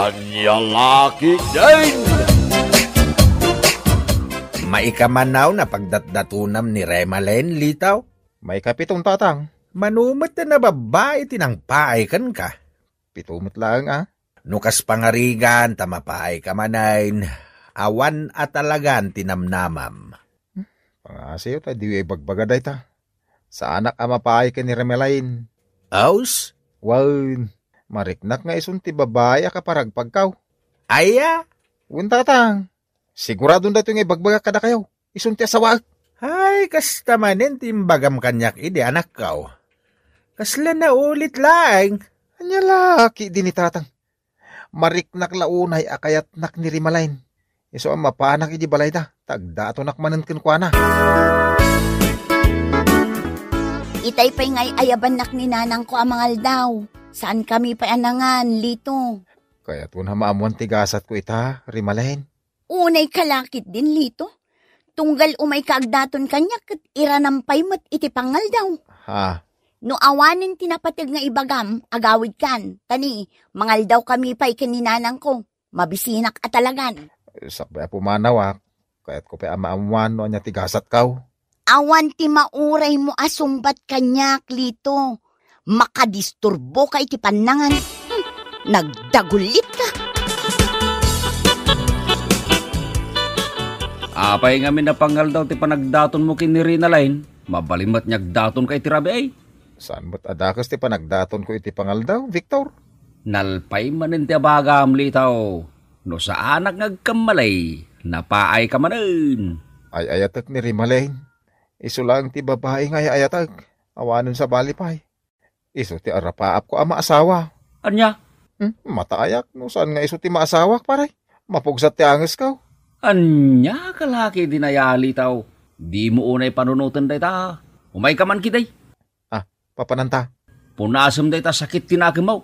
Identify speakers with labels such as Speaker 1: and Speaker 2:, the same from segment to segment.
Speaker 1: Anya laki din!
Speaker 2: Maikamanaw na pagdatdatunam ni Remalen, Litaw.
Speaker 3: May kapitong tatang.
Speaker 2: Manumot na babae tinangpaay kan ka.
Speaker 3: Pitumot lang
Speaker 2: Nukas pangarigan tamapaay ka manayn. Awan at talagan tinamnamam.
Speaker 3: Pangasiyo ta, di bagbagaday ta. Sa anak amapaay ka ni Remelain.
Speaker 2: Aus?
Speaker 3: Wan, mariknak nga isunti babae ka paragpagkaw.
Speaker 2: Aya?
Speaker 3: Wan tatang. Siguradong dato nga ibagbaga kada kayo. Isunti asawa.
Speaker 2: Ay, kastamanin timbagam kanyak ide anak kaw. Kasla na ulit lang.
Speaker 3: Anya laki din ni tatang. Mariknak launay akayat nak ni Remelain. Iso ang mapanak iji balay da. Tagdato nakmanan kinkwana.
Speaker 4: Itay pa'y ngay ayaban nak ni nanang ko amangal daw. Saan kami pa anangan, Lito?
Speaker 3: Kaya to na maamuan tigasat ko ita, Remelain.
Speaker 4: Unay kalakit din, Lito. Tunggal umay kaagdaton kanya kat iranampay mat itipangal daw.
Speaker 3: Ha?
Speaker 4: No awanin tinapatig nga ibagam, agawid kan. Tani, mangal daw kami pa'y kaninanang ko. Mabisinak atalagan.
Speaker 3: Sakbay pumanaw Kaya't ko pa amaamuan no anya tigasat kaw.
Speaker 4: Awan ti mauray mo asumbat kanyak, Lito. Makadisturbo ka iti panangan. Nagdagulit ka.
Speaker 5: Apay nga minapangal daw ti panagdaton mo kinirinaline. Mabalimat niyag daton kay tirabi ay.
Speaker 3: Saan ba't adakas ti panagdaton ko iti pangal daw, Victor?
Speaker 5: Nalpay manin ti abagam, Litaw. No sa anak ngagkamalay, napaay ka manin.
Speaker 3: Ay ayatak ni Remelain. Iso lang ti babae nga ayatak. Awanon sa balipay. Iso ti arapaap ko ama asawa.
Speaker 5: Anya?
Speaker 3: Mataayak no saan nga iso ti maasawak paray. Mapugsat ti anges kaw.
Speaker 5: Anya kalaki dinayali taw. Di mo unay panunutan day ta. Umay ka man kitay.
Speaker 3: Papananta.
Speaker 5: Punasam day ta sakit tinagamaw.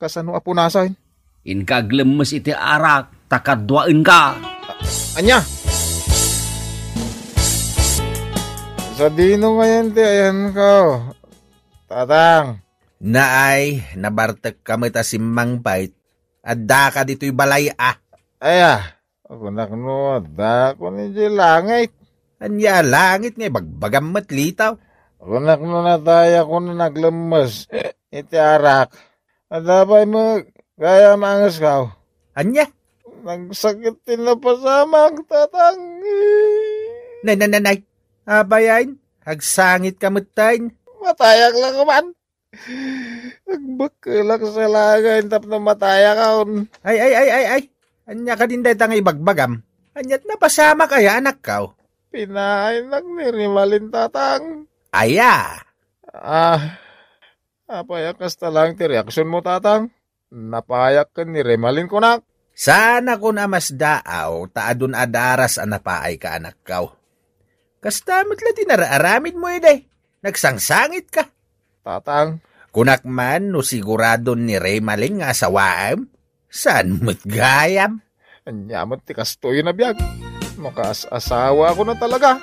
Speaker 3: Kasano apunasain?
Speaker 5: Inkaglemes iti arak, takadwain ka.
Speaker 3: Anya! Sa dino ngayon ti ayan ko. Tatang.
Speaker 2: Naay, nabartek kami ta simmang pait. Adda ka dito'y balay
Speaker 3: Aya, ako nakno, adda ko ni langit.
Speaker 2: Anya langit nga, bagbagam mat Litaw.
Speaker 3: Ako nakno nataya ko na naglemes. Iti arak. Adda ba'y mo, kaya maangas ka.
Speaker 2: Anya?
Speaker 3: Nagsakit din na pasamang tatang.
Speaker 2: Nay. Abayain, hagsangit kamutain.
Speaker 3: Matayak lang man. Nagbakilak sa lagay, tap na matayak ako.
Speaker 2: Ay. Anya ka din dahil ibagbagam. Anya't napasama kaya anak ka.
Speaker 3: Pinahay ni Remelain tatang.
Speaker 2: Aya.
Speaker 3: Apayakas talang ti reaksyon mo tatang. Napayak ka ni Remelain ko nak.
Speaker 2: Sana ko na mas daaw, taadun adaras anapaay ka anak ka. Kastamot la tinaraaramid mo ide. Nagsangsangit ka.
Speaker 3: Tatang.
Speaker 2: Kunak man no sigurado ni Remelain nga asawaam. Saan mo't gayam?
Speaker 3: Anyamat ti kastoy na biyag. Makaas-asawa ko na talaga.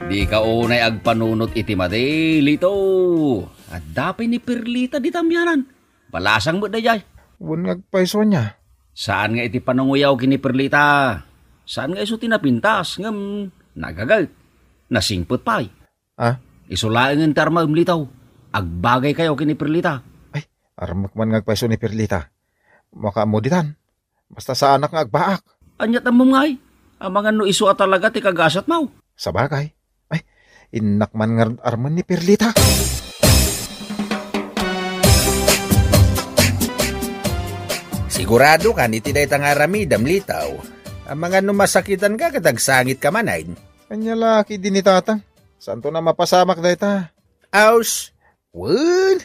Speaker 5: Di ka unay agpanunot iti madi, Lito. At dapay ni Perlita di tamyanan. Balasang mo na jay.
Speaker 3: Bunngag paiso niya.
Speaker 5: Saan nga iti panunguyaw kini Perlita? Saan nga iso tinapintas? Ngam, nagagal. Nasingpot pa'y. Isulaing ang tarma Litaw. Agbagay kayo kini Perlita.
Speaker 3: Ay, aramak man ngagpaiso ni Perlita. Makamuditan. Basta sa anak nga agbaak.
Speaker 5: Anyat ang mungay. Amangan no iso at talaga ti kagasat mau.
Speaker 3: Sa bagay. Ay, inak man nga arman ni Perlita.
Speaker 2: Sigurado ka ni tiday tangaramidam Litaw. Ang mga numasakitan ka katagsangit ka manayin.
Speaker 3: Kanya laki din ni tatang. Saan to na mapasamak dahi ta?
Speaker 2: Aus.
Speaker 3: Well,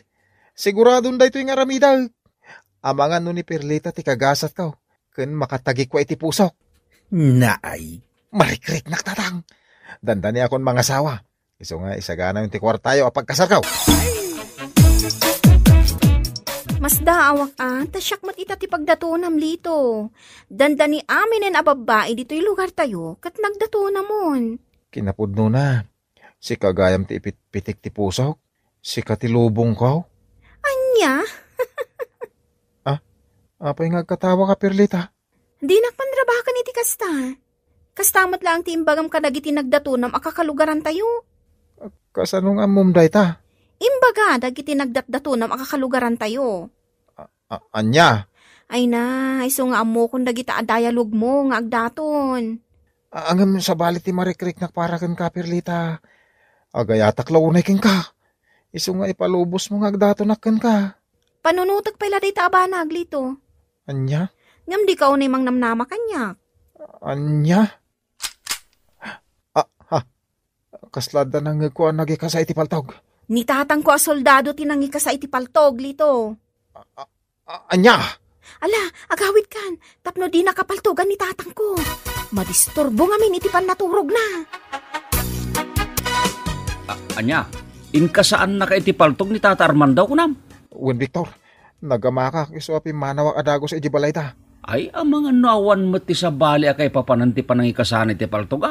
Speaker 3: siguradong dahi to yung aramidag. Amangan no ni Perlita ti kagasat ka. Kun makatagi ko iti pusok.
Speaker 2: Naay.
Speaker 3: Marikrik naktatang. Dandani akong mga sawa. Iso nga isagana yung ti kwartayo apagkasar ka.
Speaker 6: Mas daawak tasyak mat ita ti pagdatunam Lito. Dandani aminen a babae dito'y lugar tayo, kat nagdatuna mon.
Speaker 3: Kinapudno na. Si kagayam ti pitik ti pusok. Si katilubong ka.
Speaker 6: Anya?
Speaker 3: Apay nga katawa ka, Perlita.
Speaker 6: Di nakpanrabakan iti kasta. Kastamat lang ti imbagam ka dagiti nagdatunam akakalugaran tayo.
Speaker 3: Kasanong amom dayta?
Speaker 6: Imbaga dagiti nagdatdatunam akakalugaran tayo.
Speaker 3: Anya?
Speaker 6: Ay na, iso nga amo kung dagita a dialogue mo nga agdaton.
Speaker 3: Angam sa balit ti marikrik nakparakan ka, Perlita. Agayatak launay king ka. Iso nga ipalubos mo nga agdatonakan ka.
Speaker 6: Panunutag pala dita abanag lito.
Speaker 3: Anya?
Speaker 6: Ngam di ka unay mang namnama kanya.
Speaker 3: Anya? Kaslada nang kuan nagika sa iti paltog.
Speaker 6: Ni tatang ko a soldado tinangi ka sa iti paltog lito.
Speaker 3: Anya?
Speaker 6: Ala, agawid kan. Tapno di nakapaltogan ni tatang ko. Madisturbo ngamin iti pan naturog na.
Speaker 5: Anya, inka saan naka iti paltog ni Tata Armando kunam?
Speaker 3: Wen Victor, nagamaka iso api manawak adago sa iji balay ta.
Speaker 5: Ay, ang mga nawan mati sa bali akay papananti panangikasan iti paltog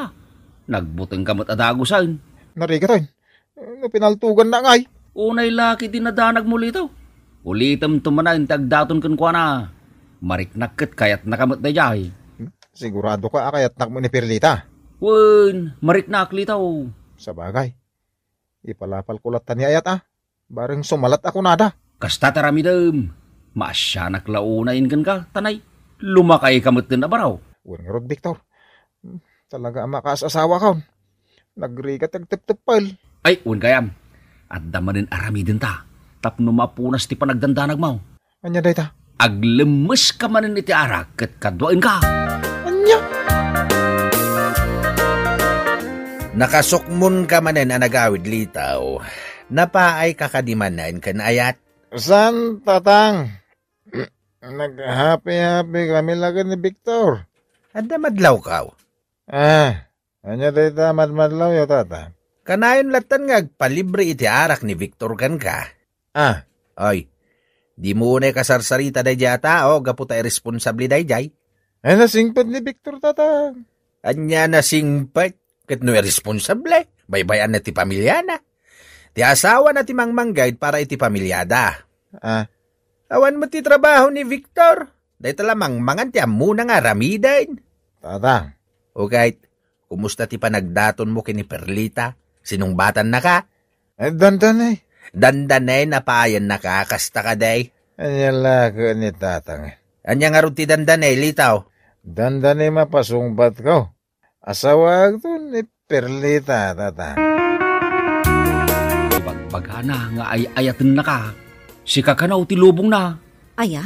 Speaker 5: Nagbuteng kamot adago saan.
Speaker 3: Narigatoy, pinaltugan na ngay.
Speaker 5: Unay laki dinadanag mo lito. Ulitam tumanayin tagdaton kan kwa na. Mariknakit kayat nakamot na jay.
Speaker 3: Sigurado ka akayat nak mo ni Perlita.
Speaker 5: Wen, mariknak lito.
Speaker 3: Sa bagay, ipalapal kulat ta ni ayat Bareng sumalat ako nada.
Speaker 5: Kasta taramidam. Maasyanak launayin kan ka, tanay. Lumakay kamot din na baraw.
Speaker 3: Wen nga Rod Victor, talaga makasasawa ka. Nagrigat agtip-tipal.
Speaker 5: Ay, wen kayam. At damanin aramidin ta. Tapno mapunas ti panagdandanag mo.
Speaker 3: Anya day ta?
Speaker 5: Aglemes ka manin iti arak ket kadwain ka.
Speaker 3: Anya?
Speaker 2: Nakasukmon ka manen anagawid litaw. Napaay kakadimanan kan ayat.
Speaker 3: San, tatang? Nag-happy-happy kami lagi ni Victor.
Speaker 2: Ada madlaw kaw.
Speaker 3: Anya day ta madmadlaw yo tata?
Speaker 2: Kanayon latan nga agpalibre iti arak ni Victor kan ka. Oy, di mo na kasarsarita day jaya tao, gaputa irresponsable day jay.
Speaker 3: Ay nasingpad ni Victor tata.
Speaker 2: Anya nasingpad, ket no irresponsable, baybayan na ti pamilya na. Ti asawa na ti mangmanggayd para iti pamilyada. Awan mo ti trabaho ni Victor, day talamang mangan ti amuna nga ramidain.
Speaker 3: Tatang.
Speaker 2: O kahit, kumusta ti panagdaton mo kini Perlita? Sinungbatan na ka?
Speaker 3: Dandan
Speaker 2: Dandanay napaayan na ka, kasta ka day.
Speaker 3: Anya lako ni tatang.
Speaker 2: Anya nga ron ti dandanay, litaw.
Speaker 3: Dandan mapasungbat ko. Asawag to ni Perlita, tatang.
Speaker 5: Bagbagana nga ay ayatin na ka. Si kakanaw ti lubong na.
Speaker 6: Aya?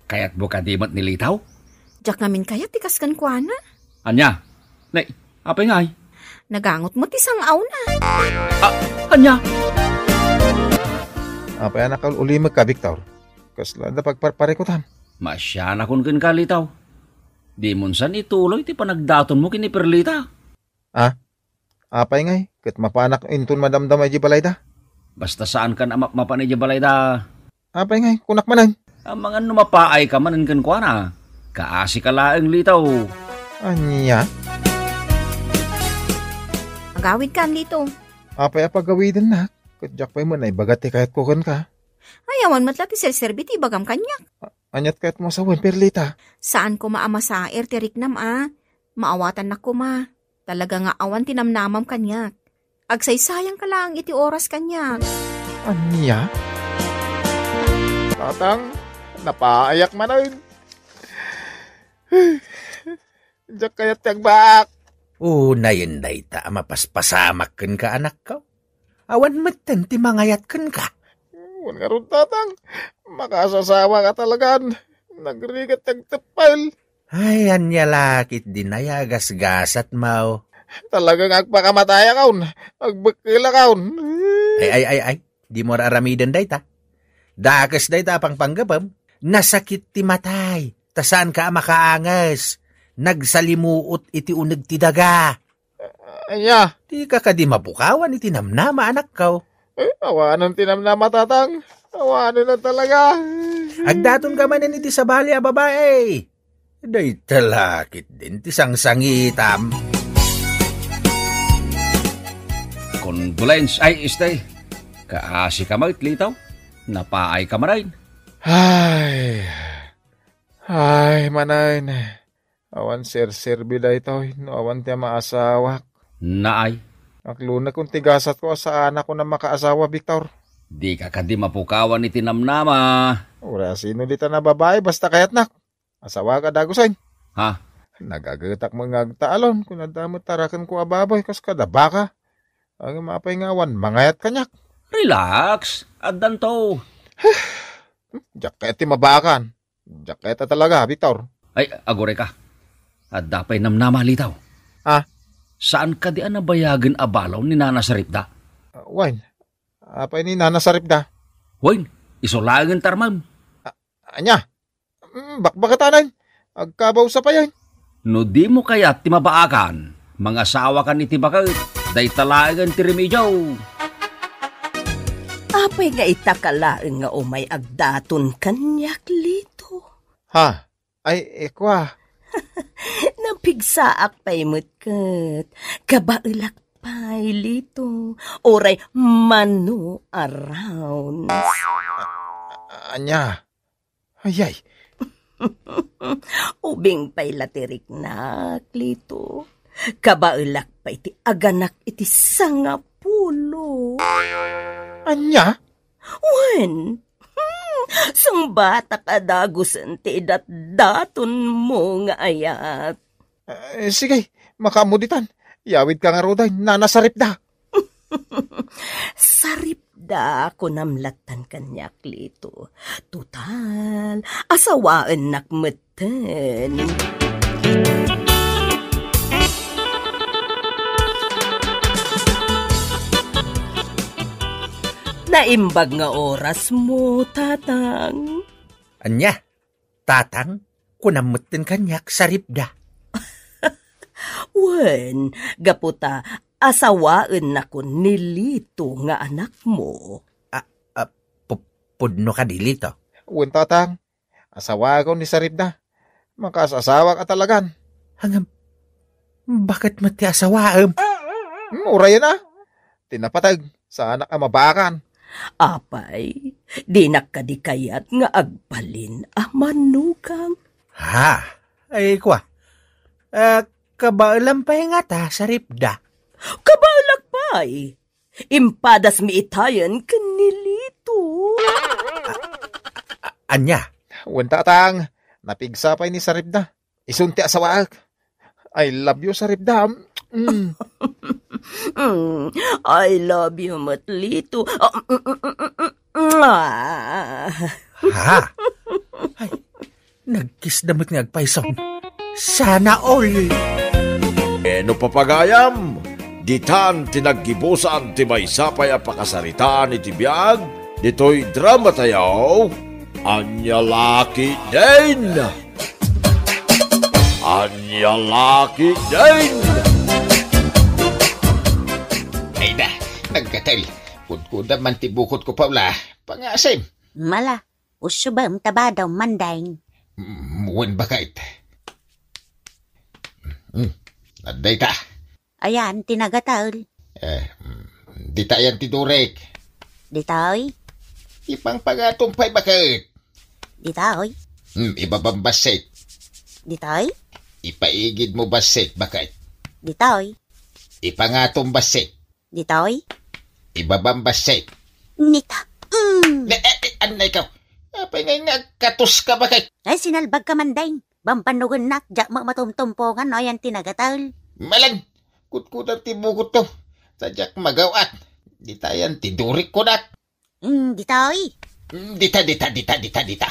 Speaker 5: Kaya't bukadimat nilitaw?
Speaker 6: Diyak namin kaya tikas kan kwa na.
Speaker 5: Anya? Nay, apay ngay?
Speaker 6: Nagangot mo ti sangaw na.
Speaker 5: Anya?
Speaker 3: Apay anak ulimag ka, Victor. Kasla na pagparparekutan.
Speaker 5: Masya na kun ka litaw. Di munsan ituloy ti panagdaton mo kini Perlita.
Speaker 3: Apay ngay, kat mapanak intun madamdam ay jibalay da.
Speaker 5: Basta saan ka na mapanay balay da.
Speaker 3: Apay ngay, kunak manan.
Speaker 5: Ang mga numapaay ka manan kan kwa na. Kaasi ka laeng litaw.
Speaker 3: Anya?
Speaker 6: Agawid kan lito.
Speaker 3: Apay apagawidan na. Kadyak pa'y man ay bagati kahit kukan ka.
Speaker 6: Ayawan matla ti serserbi ti bagam kanyak.
Speaker 3: Anyat kahit mo sa Perlita.
Speaker 6: Saan ko maama sa tirik nam Maawatan na ko ma. Talaga nga awan tinamnamam kanyak. Agsaysayang ka lang iti oras kanyak.
Speaker 3: Anya? Tatang, napaayak man ay. Diyak kaya't tagbak.
Speaker 2: Unayin day ta, mapaspasamak kan ka anak ka. Awan matan ti mangayat kan ka.
Speaker 3: Wan nga ron tatang, makasasawa ka talagan. Nagrigat tagtapal.
Speaker 2: Ay, anya lakit dinayagas-gasat mau.
Speaker 3: Talagang agpakamataya kaun. Agbakila kaun.
Speaker 2: Ay, di mo raramidan day ta. Dakas day ta pang panggapam. Nasakit ti matay. Tasaan ka makaangas. Nagsalimuot iti uneg ti daga.
Speaker 3: Anya?
Speaker 2: Di ka di mapukawan iti namnama anak ka.
Speaker 3: Awanan tinamnama tatang. Awanan na talaga.
Speaker 2: Agdaton ka manan iti sabali a babae. Day talakit din ti sangsangitam.
Speaker 5: Condolence ay istay. Kaasi ka mait, litaw. Napaay ka marain.
Speaker 3: Ay, manain. Awan sir-sirbi da ito. No, awan tiya maasawak.
Speaker 5: Naay.
Speaker 3: Akluna kung tigasat ko sa anak ko na makaasawa, Victor.
Speaker 5: Di ka kadi mapukawan ni tinamnama.
Speaker 3: Ura, sino dito na babae, basta kayat nak. Asawa ka dagusain.
Speaker 5: Ha?
Speaker 3: Nagagatak mo nga taalon. Kung nadamot tarakan ko ababoy, kas kada baka. Ang mapay ngawan, mangayat kanyak.
Speaker 5: Relax. Addan to.
Speaker 3: Jaketi mabakan. Jaketa talaga, Victor.
Speaker 5: Ay, agore ka. At dapay namnama, litaw.
Speaker 3: Ah?
Speaker 5: Saan ka di anabayagan abalaw ni Nana Saripda?
Speaker 3: Wine, apay ni Nana Saripda.
Speaker 5: Wine, isulagan tarmam.
Speaker 3: Anya, bakbakatanan. Agkabaw sa payan.
Speaker 5: No di mo kaya timabaakan. Mga asawa ka ni Tibakit. Day talagan ti Remedyaw.
Speaker 7: Apay nga itakalaeng nga umay agdaton kanyak lito.
Speaker 3: Ha? Ay, ekwa.
Speaker 7: Napigsaak pa'y mutkat. Kabailak pa'y lito. Oray manu around.
Speaker 3: Anya. Ayay.
Speaker 7: Ubing pa'y latirik na lito. Kabailak pa'y ti aganak iti sangapulo.
Speaker 3: Anya?
Speaker 7: Wen? Sang bata ka dagusan ti daton mo nga ayat.
Speaker 3: Sige, makamuditan. Yawid ka nga roday, Nana Saripda.
Speaker 7: Saripda ko namlatan kanyak lito. Total, asawaan nakmeten. Naimbag nga oras mo, tatang.
Speaker 2: Anya, tatang, kunamutin kanyak Saripda.
Speaker 7: Wen, gaputa, asawaan na ko nilito nga anak mo.
Speaker 2: Pudno ka dilito.
Speaker 3: Uwan tatang, asawa ko ni Saripda. Makasasawa ka talagan.
Speaker 2: Hangam, bakit mati asawaam?
Speaker 3: Urayan na. Tinapatag sa anak ang mabakan.
Speaker 7: Apay, di nakadikayat nga agbalin manugang.
Speaker 2: Ha? Ay, kwa. Kabaalam pa nga ta, Saripda.
Speaker 7: Kabalak pa'y. Impadas mi itayan kanilito.
Speaker 2: Anya?
Speaker 3: Uwan tatang, napigsapay ni Saripda. Isunti asawaak. I love you, Saripda.
Speaker 7: I love you, Matlito.
Speaker 2: Ha? Ay, nagkiss damot nga agpaisom. Sana all.
Speaker 1: Eno papagayam, ditan tinaggibusan ti may sapay a pakasaritaan iti biyag, dito'y drama tayaw, Anya Laki din! Anya Laki din!
Speaker 8: Ay na, nagkatel. Kudkuda man tibukot ko paula. Pangasim.
Speaker 4: Mala, usyo ba tabadaw mandaing?
Speaker 8: Muwan bakit? Naday ta.
Speaker 4: Ayan, tinagatal.
Speaker 8: Di tayan tidurek.
Speaker 4: Ditoy?
Speaker 8: Ipang pagatumpay bakit?
Speaker 4: Ditoy?
Speaker 8: Ibabang basit.
Speaker 4: Ditoy?
Speaker 8: Ipaigid mo basit bakit?
Speaker 4: Ditoy?
Speaker 8: Ipangatong basit.
Speaker 4: Ditoy?
Speaker 8: Ibabang basit.
Speaker 4: Nita.
Speaker 8: Ano ikaw? Apay ngay nagkatus ka bakit?
Speaker 4: Ay, sinalbag ka mandaing. Bampanugan nak, jak matumtumpongan, ayan tinagatal.
Speaker 8: Malang, kutkudang tibukot to. Sadyak magawat. Di tayan tidurik ko nak.
Speaker 4: Ditoy?
Speaker 8: Dita.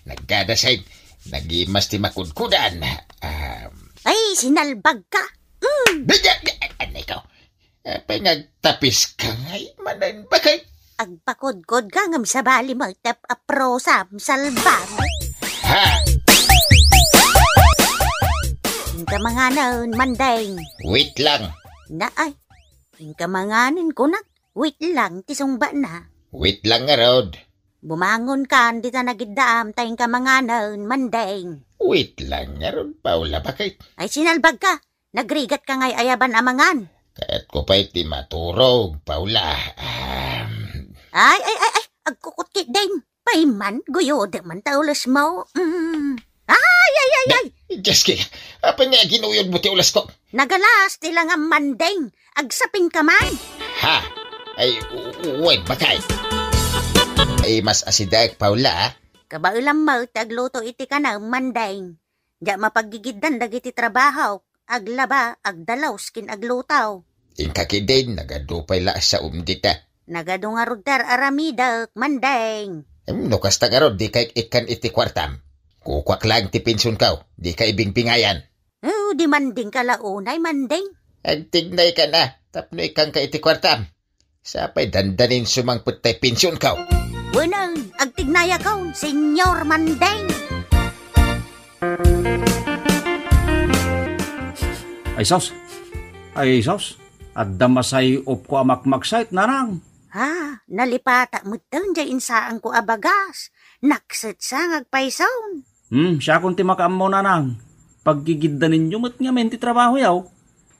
Speaker 8: Nagkadasayin. Nagimas ti makudkudan.
Speaker 4: Ay, sinalbag ka.
Speaker 8: Ano ikaw? Apay nagtapis ka ngay. Manan bakit?
Speaker 4: Agpakod-kod ka ngam sa bali magtap aprosam salbag.
Speaker 8: Ha?
Speaker 4: Hingka mga naon, mandaing.
Speaker 8: Wait lang.
Speaker 4: Na ay, hingka manganin ko na. Wait lang, tisungba na.
Speaker 8: Wait lang nga, Rod.
Speaker 4: Bumangon ka, di ta nagiddaam, tayong ka mga naon, mandaing.
Speaker 8: Wait lang nga, Rod. Paula, bakit?
Speaker 4: Ay, sinalbag ka. Nagrigat ka ngay ayaban amangan.
Speaker 8: Kaya't ko pa'y ti maturog, Paula.
Speaker 4: Ay, agkukuti din. Paiman, guyod man taulas mo. Ay.
Speaker 8: Just kaya, apa nga ginuyod mo ti ulas ko?
Speaker 4: Nagalas, tila nga mandeng. Agsapin ka man.
Speaker 8: Ha? Ay, wait, bakay? Ay, mas asidag, Paula,
Speaker 4: Kabailam mo, tagluto iti ka na, mandeng. Diya mapagigiddan dagiti trabaho. Aglaba, agdalaw, skin aglutaw.
Speaker 8: Inkakidin, nagadupay la sa umdita.
Speaker 4: Nagado nga rudar aramidak, mandeng.
Speaker 8: No kasta garod, di kay ikan iti kwartam. Kukwak lang ti pensyon kaw, di kay bingpingayan.
Speaker 4: Oh, di manding ka launay, mandeng.
Speaker 8: Agtignay ka na, tapno ikang ka iti kwartam. Sapay dandanin sumangput tay pensyon kaw.
Speaker 4: Bunang, agtignaya ka, senyor mandeng.
Speaker 5: Ay sos. Adda masay op ko amakmaksait narang.
Speaker 4: Ha, nalipata mo dun dyan insaan ko abagas. Naksit sa ngagpaisaw.
Speaker 5: Siya kung ti makaam mo nanang. Paggigidda ninyo mat nga men ti trabaho yaw.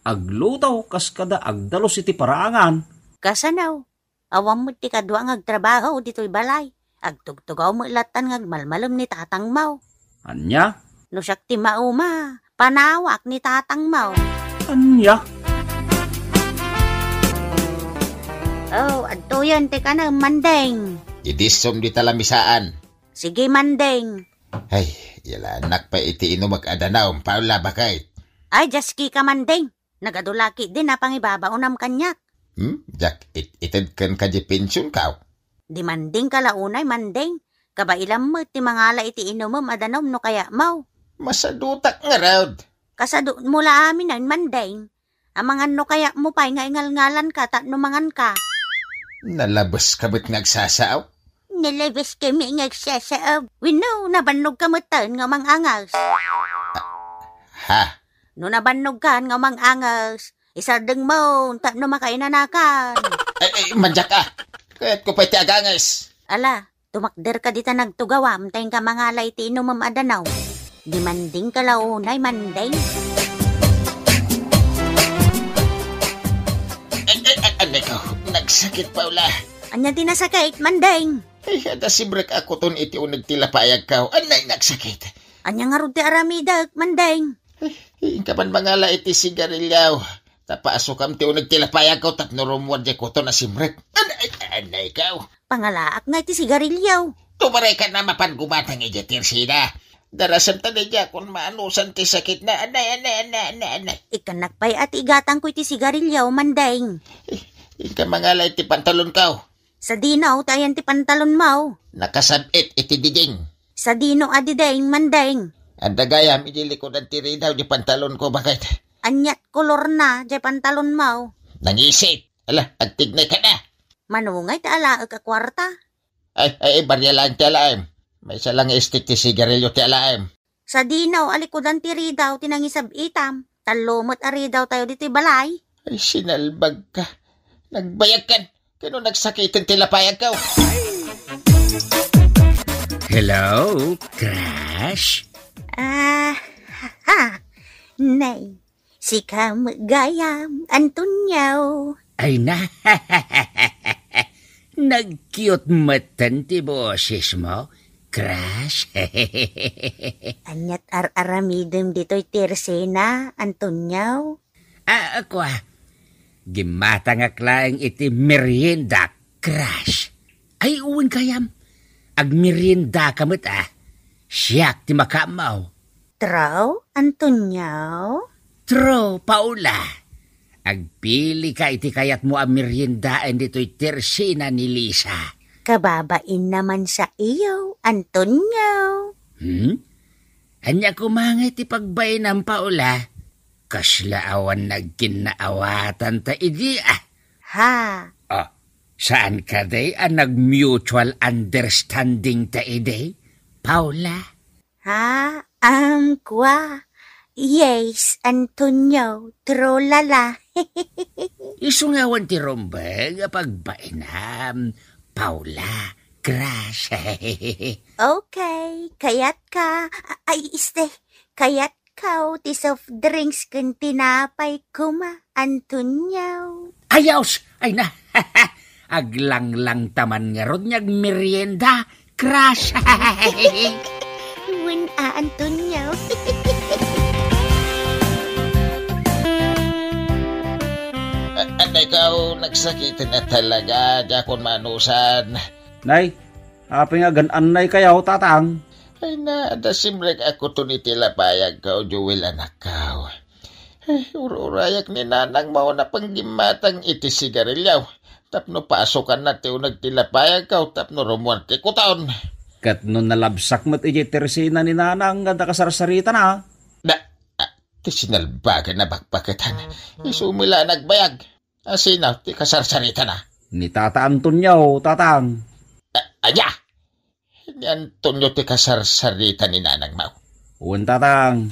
Speaker 5: Aglutaw kas kada agdalos iti paraangan.
Speaker 4: Kasanaw, awam mo ti kadwa ngagtrabaho dito'y balay. Agtugtugaw mo ilatan ngagmalmalam ni tatang mau.
Speaker 5: Anya?
Speaker 4: No siyak ti mauma, panawak ni tatang mau.
Speaker 5: Anya?
Speaker 4: Oh, adto yan, teka na, mandeng.
Speaker 8: Idisom di talamisaan.
Speaker 4: Sige, mandeng.
Speaker 8: Ay, yala anak pa iti ino mag-adanaw, Paula, bakay?
Speaker 4: Ay, jaski ka, mandeng. Nagadulaki din na pangibabaonam kanyak.
Speaker 8: Jak, itid kan ka di pensyon kaw.
Speaker 4: Di manding ka launay, mandeng. Kabailam mo, ti mangala iti inumam adanom no kaya mau.
Speaker 8: Masadutak nga raud.
Speaker 4: Kasado mula amin ang mandeng. Amangan no kaya mo pa'y nga ingal-ngalan ka, numangan ka.
Speaker 8: Nalabas ka ba't nagsasaaw?
Speaker 4: Nalabas kami nagsasaab. Wino, nabanog ka matan nga mangangas.
Speaker 8: Ha?
Speaker 4: No nabanog ka nga mangangas. Isardeng mo, no makainanakan.
Speaker 8: Ay, manjak ka. Kaya't ko pa'y tiagangas.
Speaker 4: Ala, tumakder ka dita nagtugawam, tayong ka mga laiti inumam adanaw. Di manding ka launay, manding.
Speaker 8: Anay ko, nagsakit, Paula.
Speaker 4: Anya din nasakit, manding.
Speaker 8: Ay, hada si Brek ako ton iti unag tilapayag ka. Anay nagsakit.
Speaker 4: Anya nga rudi aramidag, manding.
Speaker 8: Ay, kapan mangala iti sigarilyaw. Tapaaso kam ti unag tilapayag ka, tapno rumwad di ko to na si Brek. Anay ka.
Speaker 4: Pangalaak nga iti sigarilyaw.
Speaker 8: Tumaray ka na mapangumatang ijatir sina. Darasam tali dya kung maanusan ti sakit na anay.
Speaker 4: Ikanak pa'y at igatang ko iti sigarilyaw, manding.
Speaker 8: Ika mangalay ti pantalon ka.
Speaker 4: Sa dinaw, tayan ti pantalon mau.
Speaker 8: Nakasabit iti diding.
Speaker 4: Sa dino adideng, manding.
Speaker 8: Anda gayam, inilikod ang tiri daw di pantalon ko, bakit?
Speaker 4: Anyat kolor na, di pantalon mau.
Speaker 8: Nangisip. Ala, agtignay ka na.
Speaker 4: Manungay ta ala ka kwarta.
Speaker 8: Ay, barya lang ti alaim. May isa lang istik ti sigarilyo ti alaim.
Speaker 4: Sa dinaw, alikodan ti ridaw, tinangisab itam. Talumot aridaw tayo dito balay.
Speaker 8: Ay, sinalbag ka. Nagbayag kan. Kano nagsakitin ti lapayag ka?
Speaker 2: Hello, Crash?
Speaker 4: Nay, si Kamagayam, Antonio.
Speaker 2: Ay na, nag-cute matan ti boses mo, Crash.
Speaker 4: Anyat aramidem dito'y tirsena, Antonio.
Speaker 2: Ako gimatangak laeng iti merienda, Crash. Ay uwing kayam, ag merienda kamot siyak ti makamaw.
Speaker 4: Traw, Antonio?
Speaker 2: Tro, Paula. Agpili ka iti kayat mo ang meriendaan dito'y tersina ni Lisa.
Speaker 4: Kababain naman sa iyo, Antonio.
Speaker 2: Anya kumangay ti pagbay ng Paula. Kaslaawan nagkinaawatan ta idi
Speaker 4: Ha?
Speaker 2: Saan ka day nag-mutual understanding ta idi, Paula?
Speaker 4: Ha? Kwa? Yes, Antonio, trolala.
Speaker 2: Isungawan ti Rombeg, pagbainam, Paula, Crash.
Speaker 4: Okay, kayat ka. Ay, kayat ka, ti soft drinks kun tinapay kuma, Antonio.
Speaker 5: Ayaws! Ay na! Aglang-lang taman nga rod niyag merienda. Crush!
Speaker 4: Win Antonio.
Speaker 8: Anay ikaw, nagsakitin na talaga, Jakon Manusan.
Speaker 5: Nay, apay nga gananay kayaw, tatang.
Speaker 8: Ay na, dasimrek ako to ni tilapayag ka, Joel anak ka. Ay, ururayak ni nanang mao na panggimatang iti sigarilyaw. Tapno pasokan na tiyo nagtilapayag ka, tapno rumuante ko taon.
Speaker 5: Kat no nalabsak mo't ijitersina ni nanang ganda kasarsarita na.
Speaker 8: Ti sinalbagan na bakbaketan. Isumila nagbayag. Asinaw, ti kasarsarita na.
Speaker 5: Ni Tata Antonio, tatang.
Speaker 8: Anya! Ni Antonio ti kasarsarita ni nanang mau.
Speaker 5: Uwan, tatang.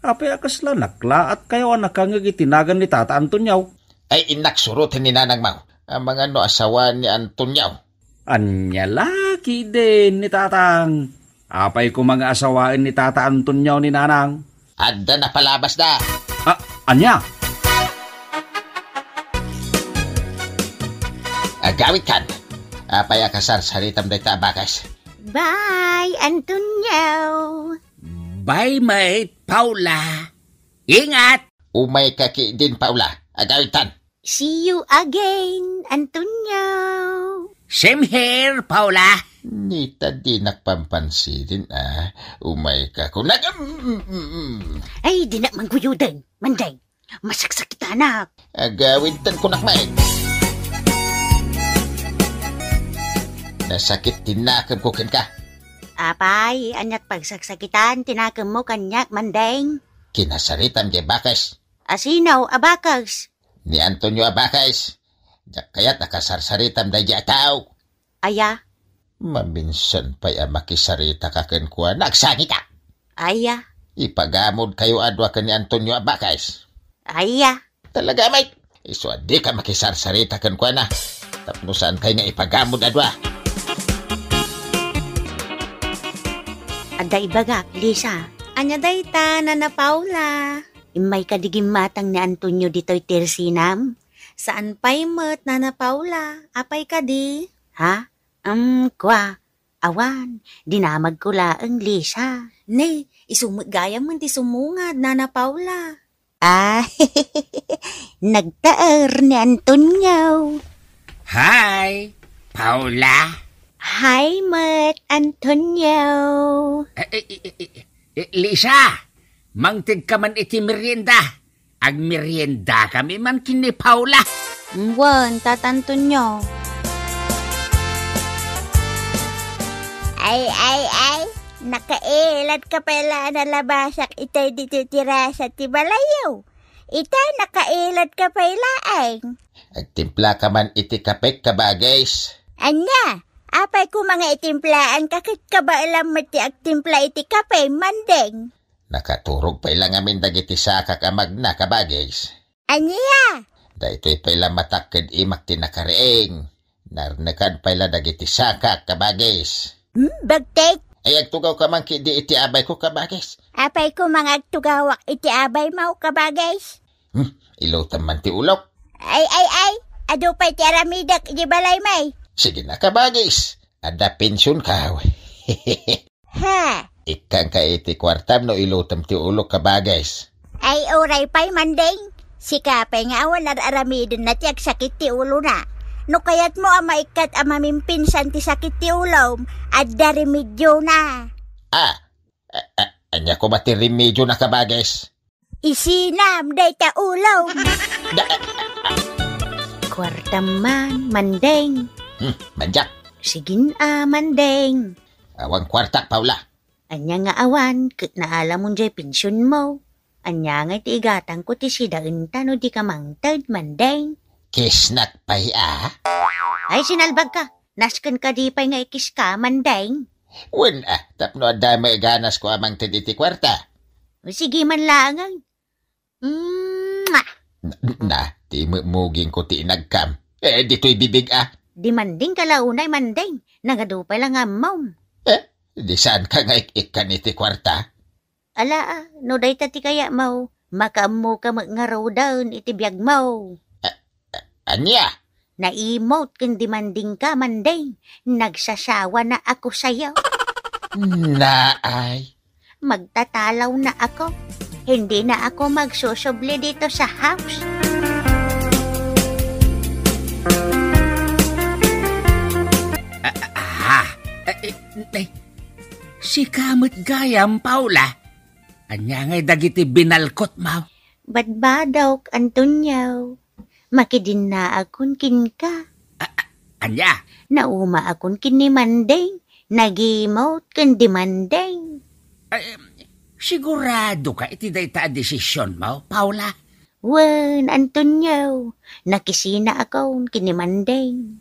Speaker 5: Apay akas lang naklaat kayo anak kang itinagan ni Tata Antonio.
Speaker 8: Ay inaksurutin ni nanang mau. Ang mga no asawa ni Antonio.
Speaker 5: Anya laki din ni tatang. Apay ko mga asawain ni Tata Antonio ni nanang.
Speaker 8: Adda na palabas da.
Speaker 5: Anya?
Speaker 8: Agawit kan. Apay kasarsaritam da tabakas.
Speaker 4: Bye, Antonio.
Speaker 5: Bye, mate, Paula. Ingat!
Speaker 8: Umay kaki din, Paula. Agawitan.
Speaker 4: See you again, Antonio.
Speaker 5: Same here, Paula.
Speaker 8: Nita di nakpampansidin, Umay ka kung
Speaker 4: Ay, di na mangguyudan. Manday, masaksak kita, anak.
Speaker 8: Agawitan ko nakmain. Nasakit tinakam ko ka.
Speaker 4: Apay, anyat pagsaksakitan, tinakam mo kanyak, Mandeng.
Speaker 8: Kinasaritam di Abakas.
Speaker 4: Asinaw, Abakas.
Speaker 8: Ni Antonio Abakas. Kaya nakasarsaritam da di ataw.
Speaker 4: Aya.
Speaker 8: Maminsan pa'y makisarita ka kuha. Nagsangita.
Speaker 4: Aya.
Speaker 8: Ipagamod kayo adwa ka ni Antonio Abakas.
Speaker 4: Aya.
Speaker 8: Talaga, mate. Iso di ka makisarsarita kuha na. Tapno saan kayo nga ipagamod adwa.
Speaker 4: Aday bagak, Lisa.
Speaker 6: Anya day ta, Nana Paula.
Speaker 4: Imay kadigim matang ni Antonio dito'y tirsinam.
Speaker 6: Saan pa'y met, Nana Paula? Apay ka di?
Speaker 4: Ha? Kwa. Awan, dinamag ko laang, Lisa.
Speaker 6: Ne, isumut gaya mo ti sumungad, Nana Paula.
Speaker 4: Nagtaer ni Antonio.
Speaker 5: Hi, Paula.
Speaker 4: Hi, Mat Antonio.
Speaker 5: Lisa, mangtig ka man iti merienda. Ag merienda kami man kini Paula.
Speaker 6: Wan, Tata Antonio.
Speaker 4: Ay. Nakailat ka pala na labasak itay dito tira sa tibalayaw. Itay nakailat ka pala ay.
Speaker 8: Agtimpla ka man iti kapek kabagays.
Speaker 4: Anya, apay ko mga itimplaan kakit ka ba alam mati agtimpla iti kape, Mandeng?
Speaker 8: Nakaturog pa ilang amin dagiti sakak amag na kabagays.
Speaker 4: Anya?
Speaker 8: Da ito'y pala matakad imak tinakariing. Narnakan pala dagiti sakak kabagays.
Speaker 4: Bagtek?
Speaker 8: Ay agtugaw ka man di iti abay ko kabagays.
Speaker 4: Apay ko mga agtugawak iti abay mau kabagays.
Speaker 8: Ilutan man ti ulok.
Speaker 4: Ay. Ado pa'y ti aramidak iti balay may.
Speaker 8: Sige na kabagays. Ada pensyon ka.
Speaker 4: Ha?
Speaker 8: Ikang ka iti kwartam no ilutam ti ulok kabagays.
Speaker 4: Ay oray pa'y, Mandeng. Si kapay nga awan aramidin na ti agsakit ti ulo na. No kayat mo maikat mamimpinsan ti sakit ti ulom at darimidyo na.
Speaker 8: Anya ko mati remedyo na kabagays.
Speaker 4: Isinam day ta ulom. Kwartaman, Mandeng.
Speaker 8: Manjak.
Speaker 4: Sigin Mandeng.
Speaker 8: Awang kwarta, Paula.
Speaker 4: Anya nga awan, kat naalam mo jay pensyon mo. Anya nga ti igatang ko ti sidain tano di ka mangtad, Mandeng.
Speaker 8: Kisnak pa'y
Speaker 4: Ay, sinalbag ka. Naskan ka di pa'y nga ikis ka, Mandeng.
Speaker 8: Wen tapno ada may ganas ko amang titi kwarta.
Speaker 4: Sige man langang.
Speaker 8: Ti muging ko ti nagkam. Dito'y bibig
Speaker 4: Di manding kalaunay, Mandeng. Nangadupay lang amom.
Speaker 8: Di saan ka nga ikan iti kwarta?
Speaker 4: Ala, no day tati kaya mau. Makamu ka magngarodan iti biyag mo.
Speaker 8: Anya?
Speaker 4: Naimot kung demanding ka, Manding. Nagsasawa na ako sa'yo.
Speaker 8: Naay.
Speaker 4: Magtatalaw na ako. Hindi na ako magsusubli dito sa house.
Speaker 5: Si kamot gayam, Paula. Anya ngay dagiti binalkot mo.
Speaker 4: Badbadok, Antonio. Makidin na akon kin ka.
Speaker 5: Anya?
Speaker 4: Nauma akon kin ni Manding. Nagimot kin di Manding.
Speaker 5: Sigurado ka iti dayta desisyon mo, Paula?
Speaker 4: Wen, Antonio. Nakisina akon kin ni Manding.